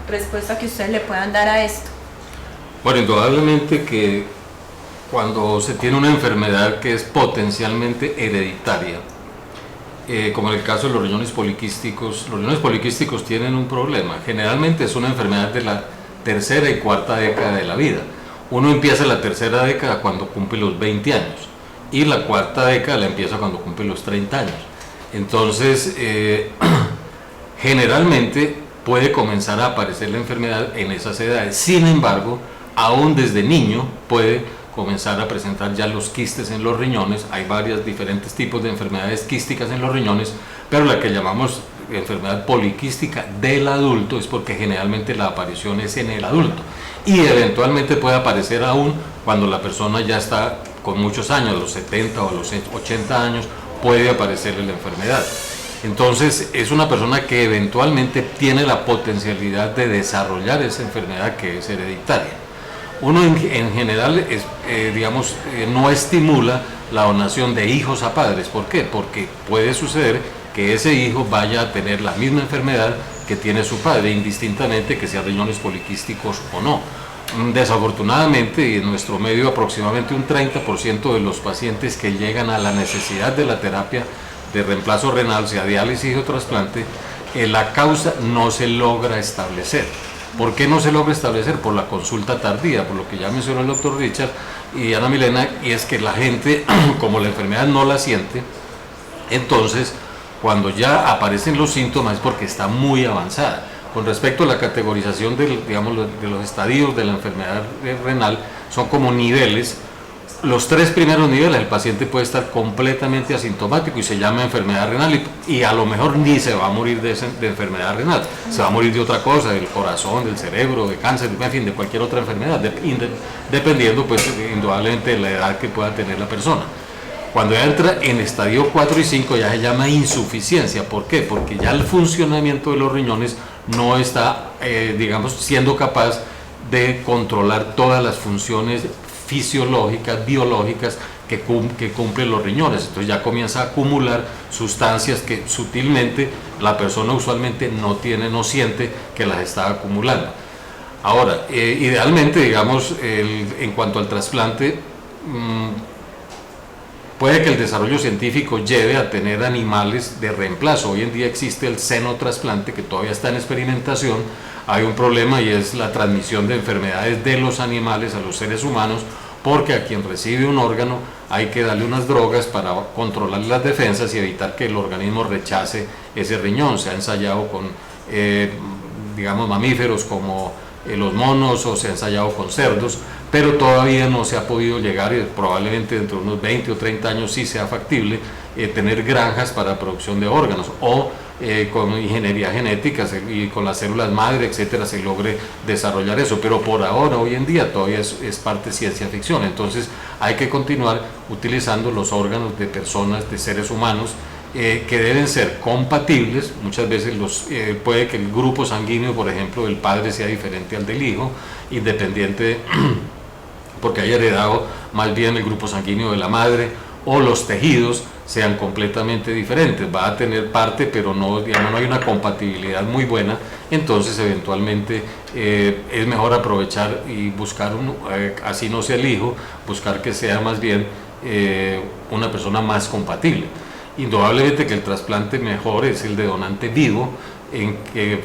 respuesta que ustedes le puedan dar a esto. Bueno, indudablemente que cuando se tiene una enfermedad que es potencialmente hereditaria, como en el caso de los riñones poliquísticos tienen un problema. Generalmente es una enfermedad de la tercera y cuarta década de la vida. Uno empieza la tercera década cuando cumple los 20 años y la cuarta década la empieza cuando cumple los 30 años. Entonces, generalmente puede comenzar a aparecer la enfermedad en esas edades. Sin embargo, aún desde niño puede comenzar a presentar ya los quistes en los riñones. Hay varios diferentes tipos de enfermedades quísticas en los riñones, pero la que llamamos enfermedad poliquística del adulto es porque generalmente la aparición es en el adulto y eventualmente puede aparecer aún cuando la persona ya está con muchos años, a los 70 o a los 80 años puede aparecerle la enfermedad. Entonces es una persona que eventualmente tiene la potencialidad de desarrollar esa enfermedad que es hereditaria. Uno en general no estimula la donación de hijos a padres. ¿Por qué? Porque puede suceder que ese hijo vaya a tener la misma enfermedad que tiene su padre, indistintamente que sea riñones poliquísticos o no. Desafortunadamente, en nuestro medio aproximadamente un 30% de los pacientes que llegan a la necesidad de la terapia de reemplazo renal, sea diálisis o trasplante, la causa no se logra establecer. ¿Por qué no se logra establecer? Por la consulta tardía, por lo que ya mencionó el doctor Richard y Ana Milena, y es que la gente, como la enfermedad no la siente, entonces cuando ya aparecen los síntomas es porque está muy avanzada. Con respecto a la categorización de los estadios de la enfermedad renal, son como niveles. Los 3 primeros niveles, el paciente puede estar completamente asintomático y se llama enfermedad renal y a lo mejor ni se va a morir de enfermedad renal, se va a morir de otra cosa, del corazón, del cerebro, de cáncer, en fin, de cualquier otra enfermedad, dependiendo pues indudablemente de la edad que pueda tener la persona. Cuando ya entra en estadio 4 y 5 ya se llama insuficiencia. ¿Por qué? Porque ya el funcionamiento de los riñones no está, siendo capaz de controlar todas las funciones fisiológicas, biológicas que cumplen los riñones. Entonces ya comienza a acumular sustancias que sutilmente la persona usualmente no siente que las está acumulando. Ahora, idealmente, en cuanto al trasplante, puede que el desarrollo científico lleve a tener animales de reemplazo. Hoy en día existe el xenotrasplante que todavía está en experimentación. Hay un problema y es la transmisión de enfermedades de los animales a los seres humanos, porque a quien recibe un órgano hay que darle unas drogas para controlar las defensas y evitar que el organismo rechace ese riñón. Se ha ensayado con mamíferos como los monos, o se ha ensayado con cerdos, pero todavía no se ha podido llegar, y probablemente dentro de unos 20 o 30 años sí sea factible tener granjas para producción de órganos, o con ingeniería genética y con las células madre, etcétera, se logre desarrollar eso. Pero por ahora, hoy en día, todavía es parte de ciencia ficción. Entonces hay que continuar utilizando los órganos de personas, de seres humanos, que deben ser compatibles. Muchas veces puede que el grupo sanguíneo, por ejemplo, del padre sea diferente al del hijo, independiente porque haya heredado más bien el grupo sanguíneo de la madre, o los tejidos sean completamente diferentes. Va a tener parte, pero no hay una compatibilidad muy buena. Entonces eventualmente es mejor aprovechar y buscar así no sea el hijo, buscar que sea más bien una persona más compatible. Indudablemente que el trasplante mejor es el de donante vivo,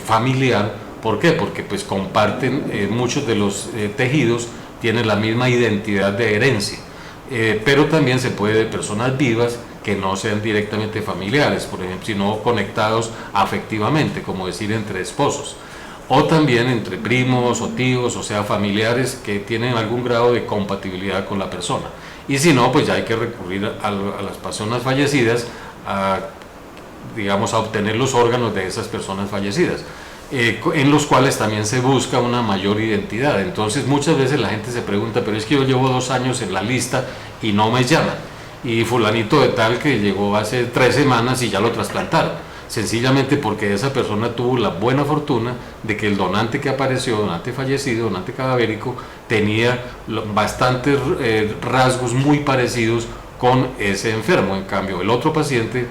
familiar. ¿Por qué? Porque pues comparten muchos de los tejidos, tienen la misma identidad de herencia, pero también se puede de personas vivas que no sean directamente familiares, por ejemplo, sino conectados afectivamente, como decir entre esposos, o también entre primos o tíos, o sea, familiares que tienen algún grado de compatibilidad con la persona. Y si no, pues ya hay que recurrir a las personas fallecidas, digamos, a obtener los órganos de esas personas fallecidas, en los cuales también se busca una mayor identidad. Entonces muchas veces la gente se pregunta, pero es que yo llevo 2 años en la lista y no me llaman, y fulanito de tal que llegó hace 3 semanas y ya lo trasplantaron, sencillamente porque esa persona tuvo la buena fortuna de que el donante que apareció, donante fallecido, donante cadavérico, tenía bastantes rasgos muy parecidos con ese enfermo. En cambio, el otro paciente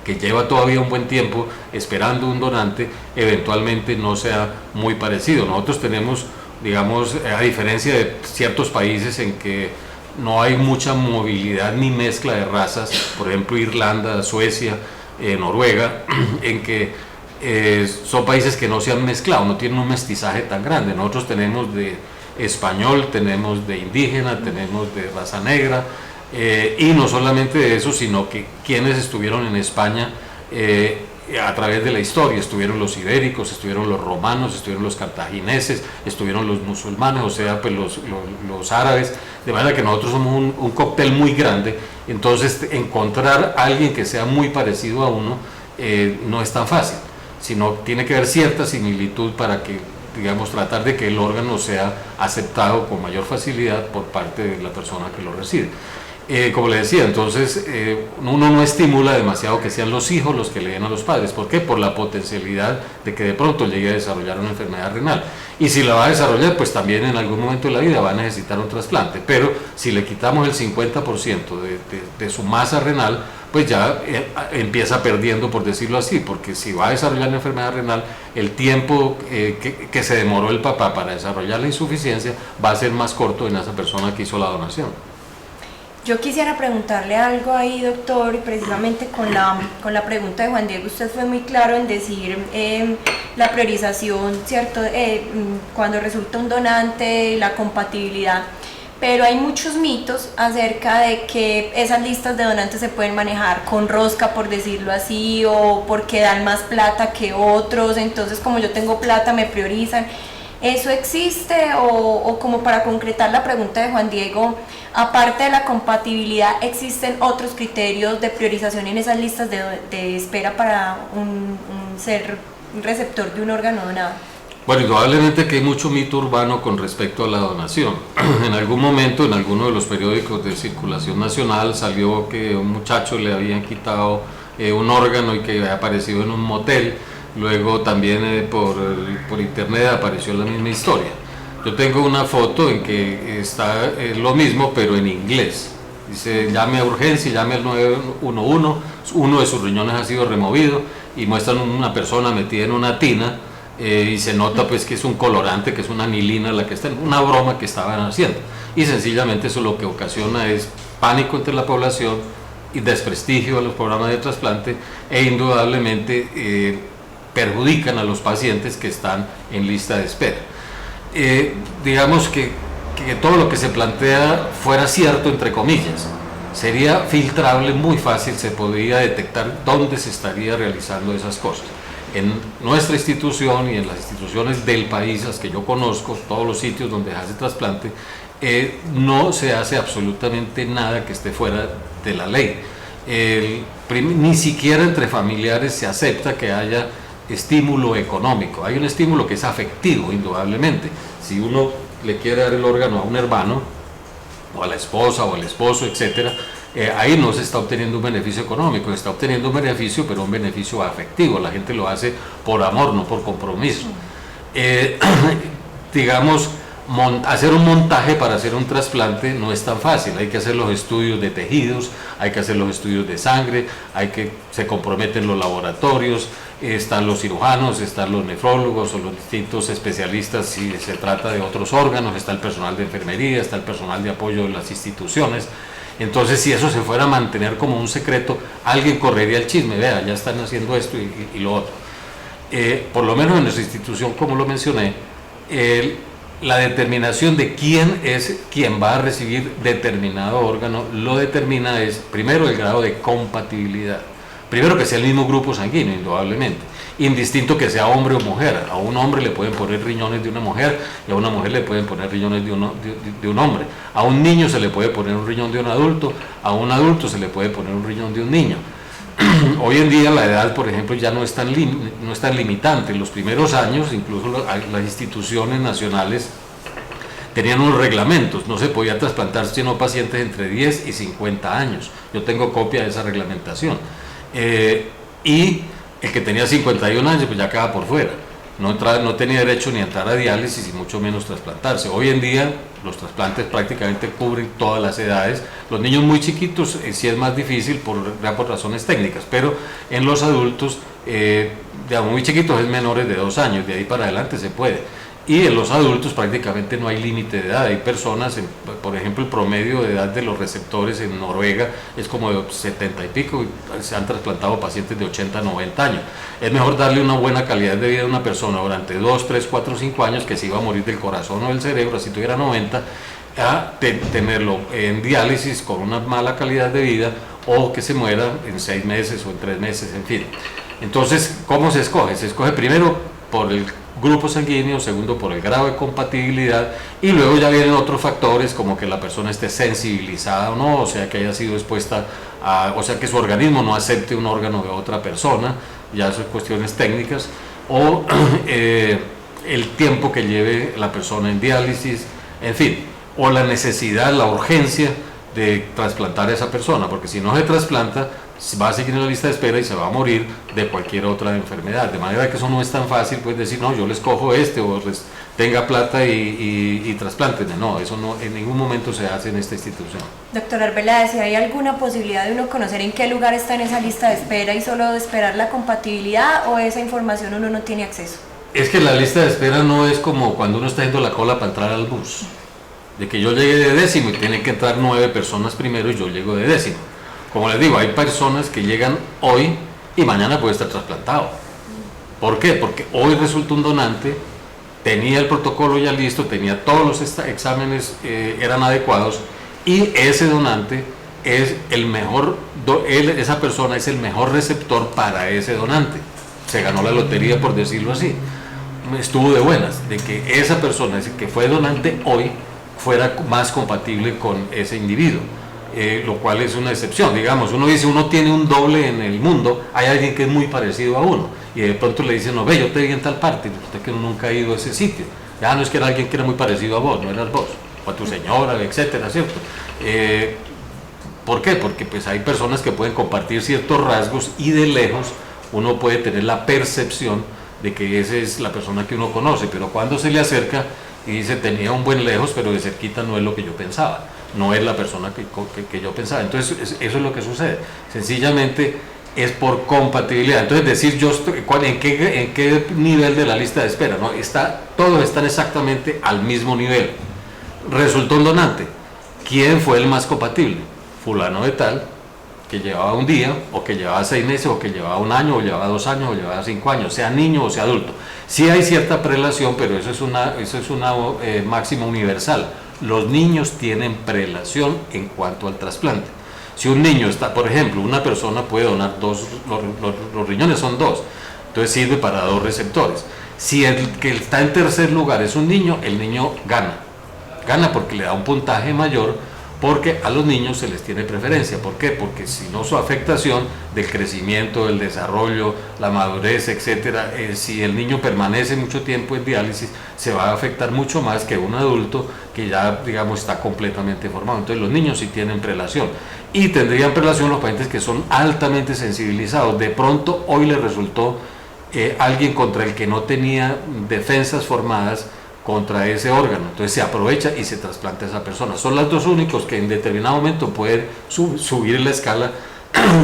que lleva todavía un buen tiempo esperando un donante, eventualmente no sea muy parecido. Nosotros tenemos, digamos, a diferencia de ciertos países en que no hay mucha movilidad ni mezcla de razas, por ejemplo Irlanda, Suecia, Noruega, en que son países que no se han mezclado, no tienen un mestizaje tan grande. Nosotros tenemos de español, tenemos de indígena, tenemos de raza negra, y no solamente de eso, sino que quienes estuvieron en España a través de la historia, estuvieron los ibéricos, estuvieron los romanos, estuvieron los cartagineses, estuvieron los musulmanes, o sea, pues los árabes, de manera que nosotros somos un cóctel muy grande. Entonces encontrar a alguien que sea muy parecido a uno no es tan fácil, sino tiene que haber cierta similitud para que, digamos, tratar de que el órgano sea aceptado con mayor facilidad por parte de la persona que lo recibe. Como le decía, entonces uno no estimula demasiado que sean los hijos los que le den a los padres. ¿Por qué? Por la potencialidad de que de pronto llegue a desarrollar una enfermedad renal. Y si la va a desarrollar, pues también en algún momento de la vida va a necesitar un trasplante. Pero si le quitamos el 50% de su masa renal, pues ya empieza perdiendo, por decirlo así, porque si va a desarrollar una enfermedad renal, el tiempo que se demoró el papá para desarrollar la insuficiencia va a ser más corto en esa persona que hizo la donación. Yo quisiera preguntarle algo ahí, doctor, y precisamente con la pregunta de Juan Diego, usted fue muy claro en decir la priorización, ¿cierto? Cuando resulta un donante, la compatibilidad, pero hay muchos mitos acerca de que esas listas de donantes se pueden manejar con rosca, por decirlo así, o porque dan más plata que otros, entonces como yo tengo plata me priorizan. ¿Eso existe? O como para concretar la pregunta de Juan Diego, aparte de la compatibilidad, ¿existen otros criterios de priorización en esas listas de espera para un ser receptor de un órgano donado? Bueno, indudablemente que hay mucho mito urbano con respecto a la donación. En algún momento, en alguno de los periódicos de circulación nacional, salió que a un muchacho le habían quitado un órgano y que había aparecido en un motel. Luego también por internet apareció la misma historia. Yo tengo una foto en que está lo mismo, pero en inglés. Dice, llame a urgencia, llame al 911, uno de sus riñones ha sido removido, y muestran una persona metida en una tina, y se nota pues que es un colorante, que es una anilina la que está, una broma que estaban haciendo. Y sencillamente eso lo que ocasiona es pánico entre la población y desprestigio a los programas de trasplante, e indudablemente perjudican a los pacientes que están en lista de espera. Digamos que todo lo que se plantea fuera cierto, entre comillas, sería filtrable muy fácil, se podría detectar dónde se estaría realizando esas cosas. En nuestra institución y en las instituciones del país, las que yo conozco, todos los sitios donde se hace trasplante, no se hace absolutamente nada que esté fuera de la ley. Ni siquiera entre familiares se acepta que haya estímulo económico. Hay un estímulo que es afectivo, indudablemente. Si uno le quiere dar el órgano a un hermano, o a la esposa, o al esposo, etcétera, ahí no se está obteniendo un beneficio económico, se está obteniendo un beneficio, pero un beneficio afectivo. La gente lo hace por amor, no por compromiso. Digamos, hacer un montaje para hacer un trasplante no es tan fácil. Hay que hacer los estudios de tejidos, hay que hacer los estudios de sangre, se comprometen los laboratorios, están los cirujanos, están los nefrólogos o los distintos especialistas si se trata de otros órganos, está el personal de enfermería, está el personal de apoyo de las instituciones. Entonces, si eso se fuera a mantener como un secreto, alguien correría el chisme, vea, ya están haciendo esto y lo otro. Por lo menos en nuestra institución, como lo mencioné, la determinación de quién es quien va a recibir determinado órgano lo determina es primero el grado de compatibilidad. Primero que sea el mismo grupo sanguíneo, indudablemente, indistinto que sea hombre o mujer. A un hombre le pueden poner riñones de una mujer y a una mujer le pueden poner riñones de un hombre. A un niño se le puede poner un riñón de un adulto, a un adulto se le puede poner un riñón de un niño. Hoy en día la edad, por ejemplo, ya no es tan limitante. En los primeros años, incluso las instituciones nacionales tenían unos reglamentos, no se podía trasplantar sino pacientes entre 10 y 50 años. Yo tengo copia de esa reglamentación. Y el que tenía 51 años pues ya quedaba por fuera, no tenía derecho ni a entrar a diálisis y mucho menos trasplantarse. Hoy en día los trasplantes prácticamente cubren todas las edades. Los niños muy chiquitos sí es más difícil por razones técnicas, pero en los adultos muy chiquitos es menores de 2 años, de ahí para adelante se puede. Y en los adultos prácticamente no hay límite de edad. Hay personas, por ejemplo, el promedio de edad de los receptores en Noruega es como de 70 y pico, y se han trasplantado pacientes de 80, 90 años. Es mejor darle una buena calidad de vida a una persona durante 2, 3, 4, 5 años que se iba a morir del corazón o del cerebro, si tuviera 90, a tenerlo en diálisis con una mala calidad de vida, o que se muera en 6 meses o en 3 meses, en fin. Entonces, ¿cómo se escoge? Se escoge primero por el grupo sanguíneo, segundo por el grado de compatibilidad, y luego ya vienen otros factores como que la persona esté sensibilizada o no, o sea que haya sido expuesta o sea que su organismo no acepte un órgano de otra persona, ya son cuestiones técnicas, o el tiempo que lleve la persona en diálisis, en fin, o la necesidad, la urgencia de trasplantar a esa persona, porque si no se trasplanta va a seguir en la lista de espera y se va a morir de cualquier otra enfermedad, de manera que eso no es tan fácil, pues decir, no, yo les cojo o les tenga plata y trasplánteme. No, eso no, en ningún momento se hace en esta institución. Doctor Arbeláez, ¿hay alguna posibilidad de uno conocer en qué lugar está en esa lista de espera y solo esperar la compatibilidad, o esa información uno no tiene acceso? Es que la lista de espera no es como cuando uno está haciendo la cola para entrar al bus, de que yo llegué de décimo y tienen que entrar 9 personas primero y yo llego de décimo. Como les digo, hay personas que llegan hoy y mañana puede estar trasplantado. ¿Por qué? Porque hoy resulta un donante, tenía el protocolo ya listo, tenía todos los exámenes eran adecuados, y ese donante es el mejor, esa persona es el mejor receptor para ese donante. Se ganó la lotería, por decirlo así. Estuvo de buenas, de que esa persona, es que fue donante hoy, fuera más compatible con ese individuo. Lo cual es una excepción. Digamos, uno dice, uno tiene un doble en el mundo, hay alguien que es muy parecido a uno, y de pronto le dicen, no, ve, yo te vi en tal parte, y usted que nunca ha ido a ese sitio. Ya no es que era alguien que era muy parecido a vos, no eras vos, o a tu señora, etcétera, ¿cierto? ¿Por qué? Porque pues hay personas que pueden compartir ciertos rasgos, y de lejos uno puede tener la percepción de que esa es la persona que uno conoce, pero cuando se le acerca y dice, tenía un buen lejos, pero de cerquita no es lo que yo pensaba, no es la persona que yo pensaba. Entonces eso es lo que sucede, sencillamente es por compatibilidad. Entonces decir yo estoy, ¿en qué nivel de la lista de espera? ¿No? Todos están exactamente al mismo nivel. Resultó un donante, ¿quién fue el más compatible? Fulano de tal, que llevaba un día, o que llevaba 6 meses, o que llevaba 1 año, o llevaba 2 años, o llevaba 5 años, sea niño o sea adulto. Sí hay cierta prelación, pero eso es una máxima universal. Los niños tienen prelación en cuanto al trasplante. Si un niño está, por ejemplo, una persona puede donar los riñones son 2, entonces sirve para 2 receptores. Si el que está en tercer lugar es un niño, el niño gana porque le da un puntaje mayor, porque a los niños se les tiene preferencia. ¿Por qué? Porque si no, su afectación del crecimiento, del desarrollo, la madurez, etcétera, si el niño permanece mucho tiempo en diálisis, se va a afectar mucho más que un adulto que ya, digamos, está completamente formado. Entonces los niños sí tienen prelación, y tendrían prelación los pacientes que son altamente sensibilizados. De pronto hoy le resultó alguien contra el que no tenía defensas formadas contra ese órgano, entonces se aprovecha y se trasplanta a esa persona. Son los 2 únicos que en determinado momento pueden subir la escala,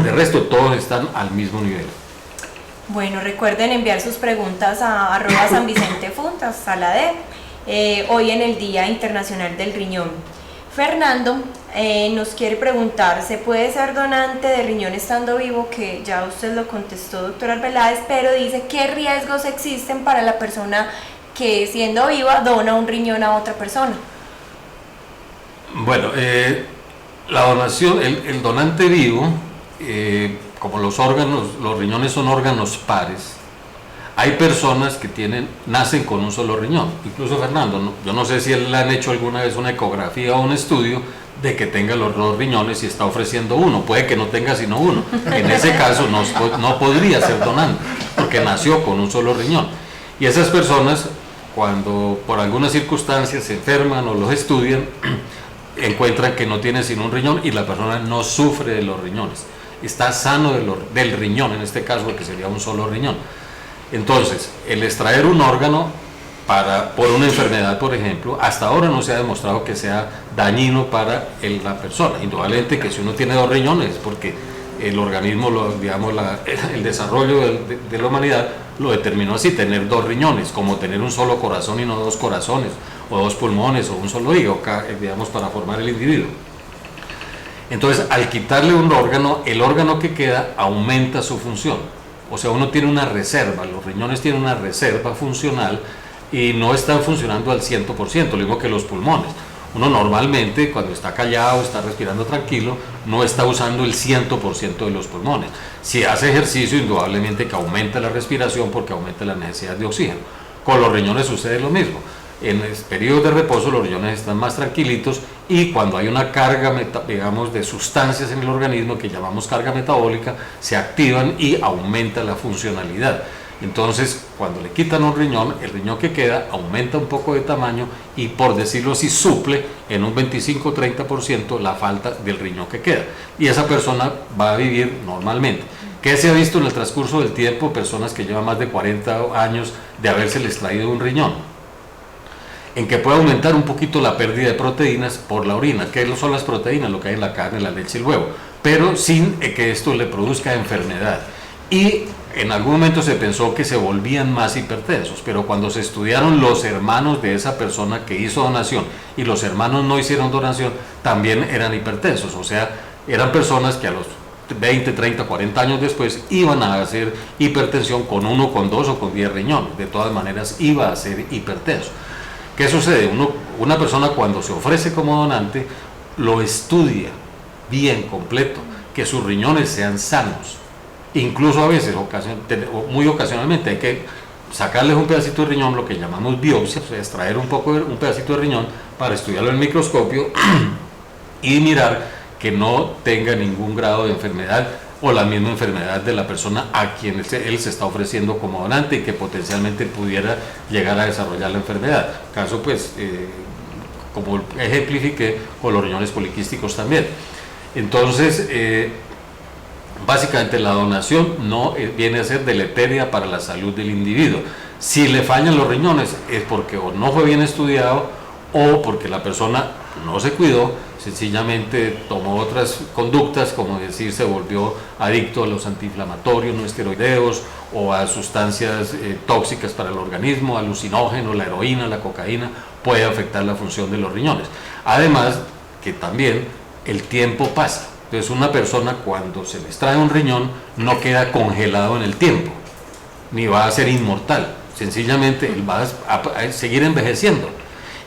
de resto todos están al mismo nivel. Bueno, recuerden enviar sus preguntas a @sanvicentefundas, sala D, hoy en el Día Internacional del Riñón. Fernando nos quiere preguntar, ¿se puede ser donante de riñón estando vivo? Que ya usted lo contestó, doctor Arbeláez, pero dice, ¿qué riesgos existen para la persona que siendo viva dona un riñón a otra persona? Bueno, la donación, el donante vivo, como los riñones son órganos pares, hay personas que nacen con un solo riñón. Incluso Fernando, yo no sé si le han hecho alguna vez una ecografía o un estudio de que tenga los dos riñones y está ofreciendo uno. Puede que no tenga sino uno. En ese caso no podría ser donante, porque nació con un solo riñón. Y esas personas, cuando por algunas circunstancias se enferman o los estudian, encuentran que no tiene sino un riñón y la persona no sufre de los riñones. Está sano del riñón, en este caso, porque sería un solo riñón. Entonces, el extraer un órgano por una enfermedad, por ejemplo, hasta ahora no se ha demostrado que sea dañino para la persona. Indudablemente que si uno tiene dos riñones, porque el organismo, el desarrollo de la humanidad lo determinó así, tener dos riñones, como tener un solo corazón y no dos corazones, o dos pulmones, o un solo hígado, para formar el individuo. Entonces, al quitarle un órgano, el órgano que queda aumenta su función. O sea, uno tiene una reserva, los riñones tienen una reserva funcional y no están funcionando al 100%, lo mismo que los pulmones. Uno normalmente, cuando está callado, está respirando tranquilo, no está usando el 100% de los pulmones. Si hace ejercicio, indudablemente que aumenta la respiración porque aumenta la necesidad de oxígeno. Con los riñones sucede lo mismo. En periodos de reposo los riñones están más tranquilitos y cuando hay una carga, digamos, de sustancias en el organismo que llamamos carga metabólica, se activan y aumenta la funcionalidad. Entonces, cuando le quitan un riñón, el riñón que queda aumenta un poco de tamaño y, por decirlo así, suple en un 25-30% la falta del riñón que queda. Y esa persona va a vivir normalmente. ¿Qué se ha visto en el transcurso del tiempo? Personas que llevan más de 40 años de haberse extraído un riñón, en que puede aumentar un poquito la pérdida de proteínas por la orina. ¿Qué son las proteínas? Lo que hay en la carne, la leche y el huevo, pero sin que esto le produzca enfermedad. Y en algún momento se pensó que se volvían más hipertensos, pero cuando se estudiaron los hermanos de esa persona que hizo donación y los hermanos no hicieron donación, también eran hipertensos. O sea, eran personas que a los 20, 30, 40 años después iban a hacer hipertensión con 1, con 2 o con 10 riñones. De todas maneras iba a ser hipertenso. ¿Qué sucede? Una persona cuando se ofrece como donante lo estudia bien completo, que sus riñones sean sanos. Incluso a veces, muy ocasionalmente, hay que sacarles un pedacito de riñón, lo que llamamos biopsia, o sea, extraer un pedacito de riñón para estudiarlo en el microscopio y mirar que no tenga ningún grado de enfermedad o la misma enfermedad de la persona a quien él se está ofreciendo como donante y que potencialmente pudiera llegar a desarrollar la enfermedad. Caso, pues, como ejemplifiqué, con los riñones poliquísticos también. Entonces, básicamente la donación no viene a ser deleteria para la salud del individuo. Si le fallan los riñones es porque o no fue bien estudiado o porque la persona no se cuidó, sencillamente tomó otras conductas, como decir, se volvió adicto a los antiinflamatorios no esteroideos o a sustancias tóxicas para el organismo, alucinógenos, la heroína, la cocaína, puede afectar la función de los riñones. Además, que también el tiempo pasa. Entonces, una persona cuando se le extrae un riñón no queda congelado en el tiempo, ni va a ser inmortal. Sencillamente, él va a seguir envejeciendo.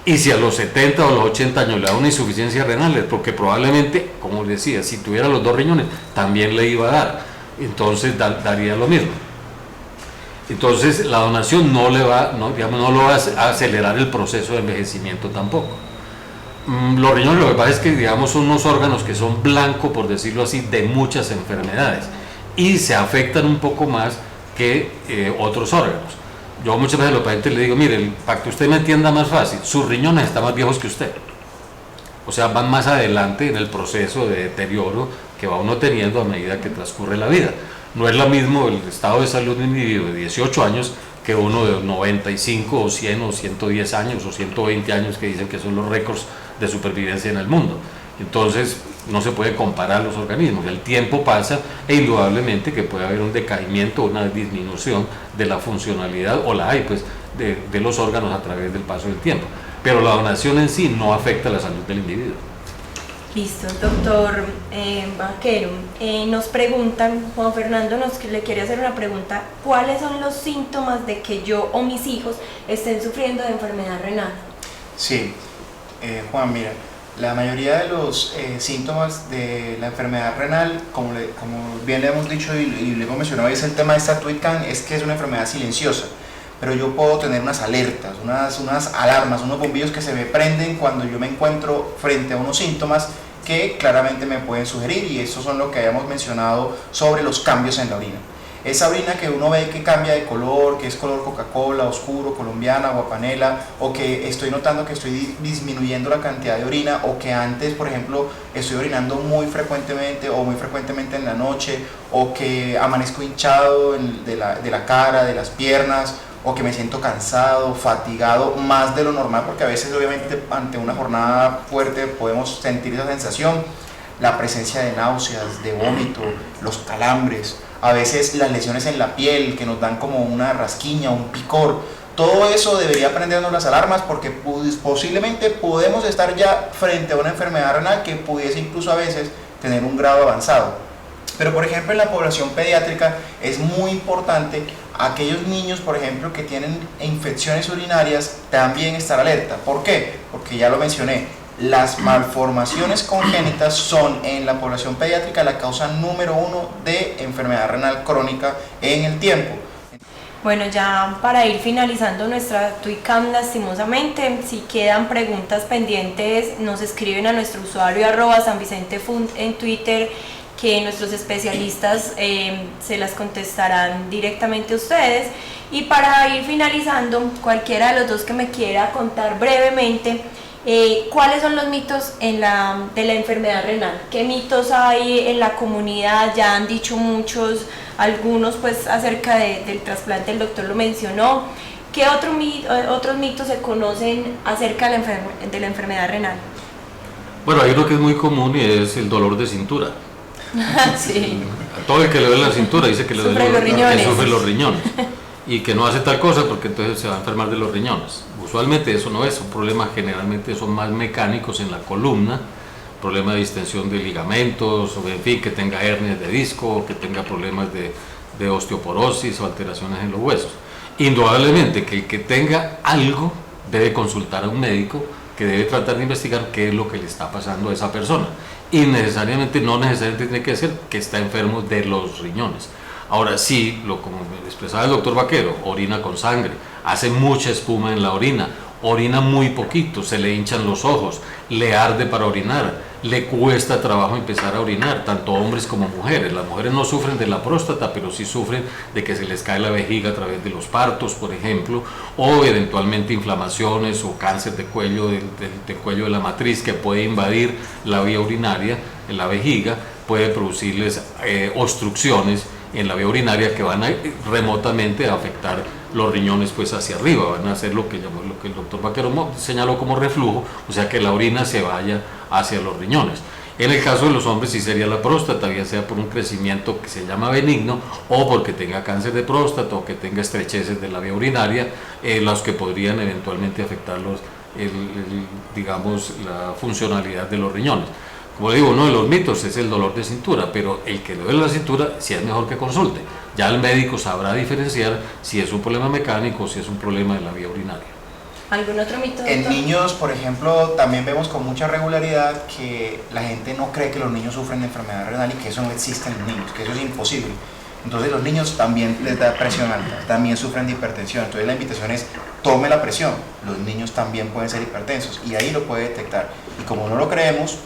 Y si a los 70 o los 80 años le da una insuficiencia renal, es porque probablemente, como decía, si tuviera los dos riñones, también le iba a dar. Entonces daría lo mismo. Entonces la donación no lo va a acelerar el proceso de envejecimiento tampoco. Los riñones, lo que pasa es que, digamos, son unos órganos que son blanco, por decirlo así, de muchas enfermedades y se afectan un poco más que otros órganos. Yo muchas veces a los pacientes les digo, mire, para que usted me entienda más fácil, sus riñones están más viejos que usted. O sea, van más adelante en el proceso de deterioro que va uno teniendo a medida que transcurre la vida. No es lo mismo el estado de salud de un individuo de 18 años que uno de 95 o 100 o 110 años o 120 años que dicen que son los récords de supervivencia en el mundo. Entonces, no se puede comparar los organismos. El tiempo pasa e indudablemente que puede haber un decaimiento, una disminución de la funcionalidad, o la hay, pues, de los órganos a través del paso del tiempo. Pero la donación en sí no afecta la salud del individuo. Listo, doctor Vaquero. Nos preguntan, Juan Fernando le quiere hacer una pregunta, ¿cuáles son los síntomas de que yo o mis hijos estén sufriendo de enfermedad renal? Sí, Juan, mira, la mayoría de los síntomas de la enfermedad renal, como bien le hemos dicho y le hemos mencionado, es el tema de esta TWICAN, es que es una enfermedad silenciosa. Pero yo puedo tener unas alertas, unas alarmas, unos bombillos que se me prenden cuando yo me encuentro frente a unos síntomas que claramente me pueden sugerir, y estos son lo que habíamos mencionado sobre los cambios en la orina. Esa orina que uno ve que cambia de color, que es color Coca-Cola, oscuro, colombiana, aguapanela, o que estoy notando que estoy disminuyendo la cantidad de orina, o que antes, por ejemplo, estoy orinando muy frecuentemente o muy frecuentemente en la noche, o que amanezco hinchado de la cara, de las piernas, o que me siento cansado, fatigado, más de lo normal, porque a veces obviamente ante una jornada fuerte podemos sentir esa sensación, la presencia de náuseas, de vómito, los calambres, a veces las lesiones en la piel que nos dan como una rasquiña, un picor. Todo eso debería prendernos las alarmas, porque posiblemente podemos estar ya frente a una enfermedad renal que pudiese incluso a veces tener un grado avanzado. Pero por ejemplo en la población pediátrica es muy importante aquellos niños, por ejemplo, que tienen infecciones urinarias, también estar alerta. ¿Por qué? Porque ya lo mencioné, las malformaciones congénitas son en la población pediátrica la causa número 1 de enfermedad renal crónica en el tiempo. Bueno, ya para ir finalizando nuestra TWICAM, lastimosamente, si quedan preguntas pendientes, nos escriben a nuestro usuario @sanvicentefund en Twitter, que nuestros especialistas se las contestarán directamente a ustedes. Y para ir finalizando, cualquiera de los dos que me quiera contar brevemente cuáles son los mitos de la enfermedad renal, qué mitos hay en la comunidad. Ya han dicho muchos, algunos pues acerca del trasplante, el doctor lo mencionó. ¿Qué otros mitos se conocen acerca de la enfermedad renal? Bueno, hay uno que es muy común y es el dolor de cintura. Sí. Todo el que le duele la cintura dice que le duele los riñones y que no hace tal cosa porque entonces se va a enfermar de los riñones. Usualmente eso no es un problema, generalmente son más mecánicos en la columna, problema de distensión de ligamentos, o en fin, que tenga hernias de disco, o que tenga problemas de osteoporosis o alteraciones en los huesos. Indudablemente que el que tenga algo debe consultar a un médico que debe tratar de investigar qué es lo que le está pasando a esa persona. Y no necesariamente tiene que ser que está enfermo de los riñones. Ahora sí, como expresaba el doctor Vaquero, orina con sangre, hace mucha espuma en la orina, orina muy poquito, se le hinchan los ojos, le arde para orinar, le cuesta trabajo empezar a orinar, tanto hombres como mujeres. Las mujeres no sufren de la próstata, pero sí sufren de que se les cae la vejiga a través de los partos, por ejemplo, o eventualmente inflamaciones o cáncer de cuello, del cuello de la matriz, que puede invadir la vía urinaria en la vejiga, puede producirles obstrucciones en la vía urinaria que van a remotamente afectar los riñones pues hacia arriba, van a hacer lo que el doctor Vaquero señaló como reflujo, o sea que la orina se vaya hacia los riñones. En el caso de los hombres sí sería la próstata, ya sea por un crecimiento que se llama benigno o porque tenga cáncer de próstata o que tenga estrecheces de la vía urinaria, los que podrían eventualmente afectar digamos, la funcionalidad de los riñones. Como digo, uno de los mitos es el dolor de cintura, pero el que le duele la cintura sí es mejor que consulte. Ya el médico sabrá diferenciar si es un problema mecánico o si es un problema de la vía urinaria. ¿Algún otro mito, doctor? En niños, por ejemplo, también vemos con mucha regularidad que la gente no cree que los niños sufren de enfermedad renal y que eso no existe en los niños, que eso es imposible. Entonces los niños también les da presión alta, también sufren de hipertensión. Entonces la invitación es, tome la presión. Los niños también pueden ser hipertensos y ahí lo puede detectar. Y como no lo creemos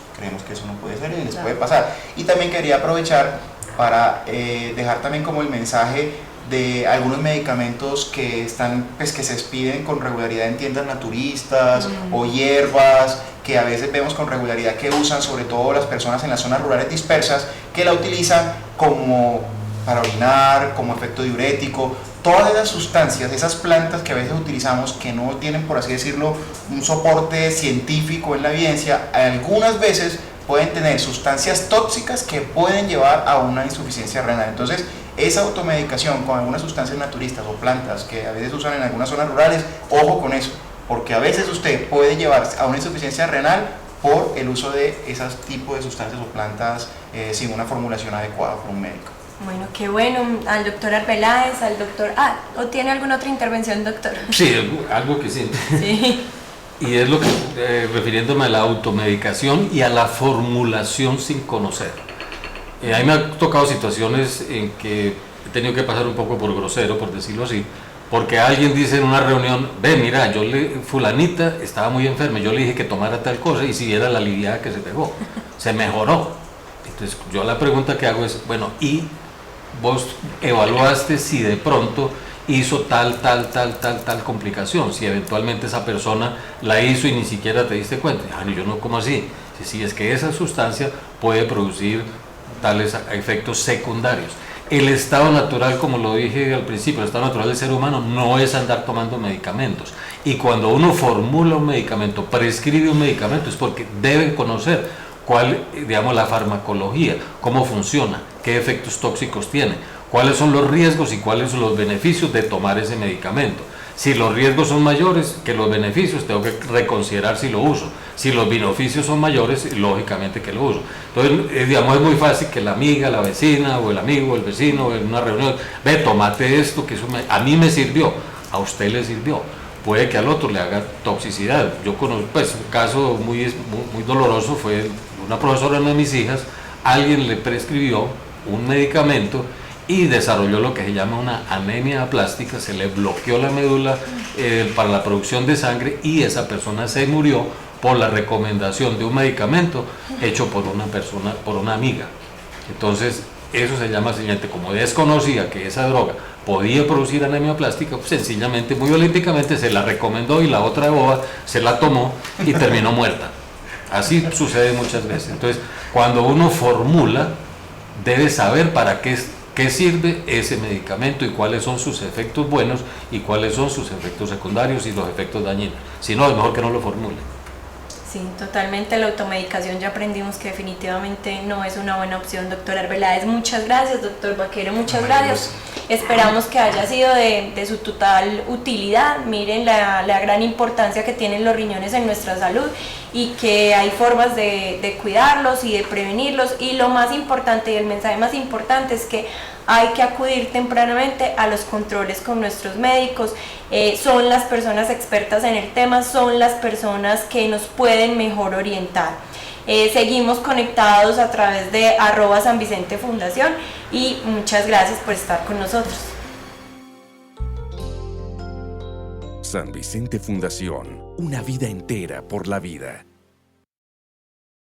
que eso no puede ser y les puede pasar. Y también quería aprovechar para dejar también como el mensaje de algunos medicamentos que están, pues, que se expiden con regularidad en tiendas naturistas o hierbas, que a veces vemos con regularidad que usan sobre todo las personas en las zonas rurales dispersas, que la utilizan como para orinar, como efecto diurético. Todas esas sustancias, esas plantas que a veces utilizamos que no tienen, por así decirlo, un soporte científico en la evidencia, algunas veces pueden tener sustancias tóxicas que pueden llevar a una insuficiencia renal. Entonces, esa automedicación con algunas sustancias naturistas o plantas que a veces usan en algunas zonas rurales, ojo con eso, porque a veces usted puede llevar a una insuficiencia renal por el uso de esos tipos de sustancias o plantas sin una formulación adecuada por un médico. Bueno, qué bueno. Al doctor Arbeláez, al doctor... ¿o tiene alguna otra intervención, doctor? Sí, algo que sí. Sí. Y es lo que, refiriéndome a la automedicación y a la formulación sin conocer. A mí me han tocado situaciones en que he tenido que pasar un poco por grosero, por decirlo así, porque alguien dice en una reunión, ve, mira, fulanita estaba muy enferma, yo le dije que tomara tal cosa y si viera la aliviada que se pegó, se mejoró. Entonces yo la pregunta que hago es, bueno, ¿y vos evaluaste si de pronto hizo tal complicación? Si eventualmente esa persona la hizo y ni siquiera te diste cuenta. Yo no, ¿cómo así? Si es que esa sustancia puede producir tales efectos secundarios. El estado natural, como lo dije al principio, el estado natural del ser humano no es andar tomando medicamentos. Y cuando uno formula un medicamento, prescribe un medicamento, es porque debe conocer cuál, digamos, la farmacología, cómo funciona, qué efectos tóxicos tiene, cuáles son los riesgos y cuáles son los beneficios de tomar ese medicamento. Si los riesgos son mayores que los beneficios, tengo que reconsiderar si lo uso. Si los beneficios son mayores, lógicamente que lo uso. Entonces, digamos, es muy fácil que la amiga, la vecina, o el amigo, o el vecino, en una reunión, ve, tomate esto, que eso a mí me sirvió, a usted le sirvió. Puede que al otro le haga toxicidad. Yo conozco, pues, un caso muy doloroso fue una profesora de una de mis hijas, alguien le prescribió un medicamento y desarrolló lo que se llama una anemia aplástica, se le bloqueó la médula para la producción de sangre y esa persona se murió por la recomendación de un medicamento hecho por una persona, por una amiga. Entonces, eso se llama sencillamente, como desconocía que esa droga podía producir anemia aplástica, pues sencillamente, muy olímpicamente, se la recomendó y la otra boba se la tomó y terminó muerta. Así sucede muchas veces. Entonces, cuando uno formula, debe saber para qué sirve ese medicamento y cuáles son sus efectos buenos y cuáles son sus efectos secundarios y los efectos dañinos. Si no, es mejor que no lo formule. Sí, totalmente. La automedicación ya aprendimos que definitivamente no es una buena opción, doctor Arbeláez. Muchas gracias, doctor Vaquero, muchas gracias. Esperamos que haya sido de su total utilidad. Miren la gran importancia que tienen los riñones en nuestra salud y que hay formas de cuidarlos y de prevenirlos. Y lo más importante y el mensaje más importante es que hay que acudir tempranamente a los controles con nuestros médicos. Son las personas expertas en el tema, son las personas que nos pueden mejor orientar. Seguimos conectados a través de @SanVicenteFundación y muchas gracias por estar con nosotros. San Vicente Fundación, una vida entera por la vida.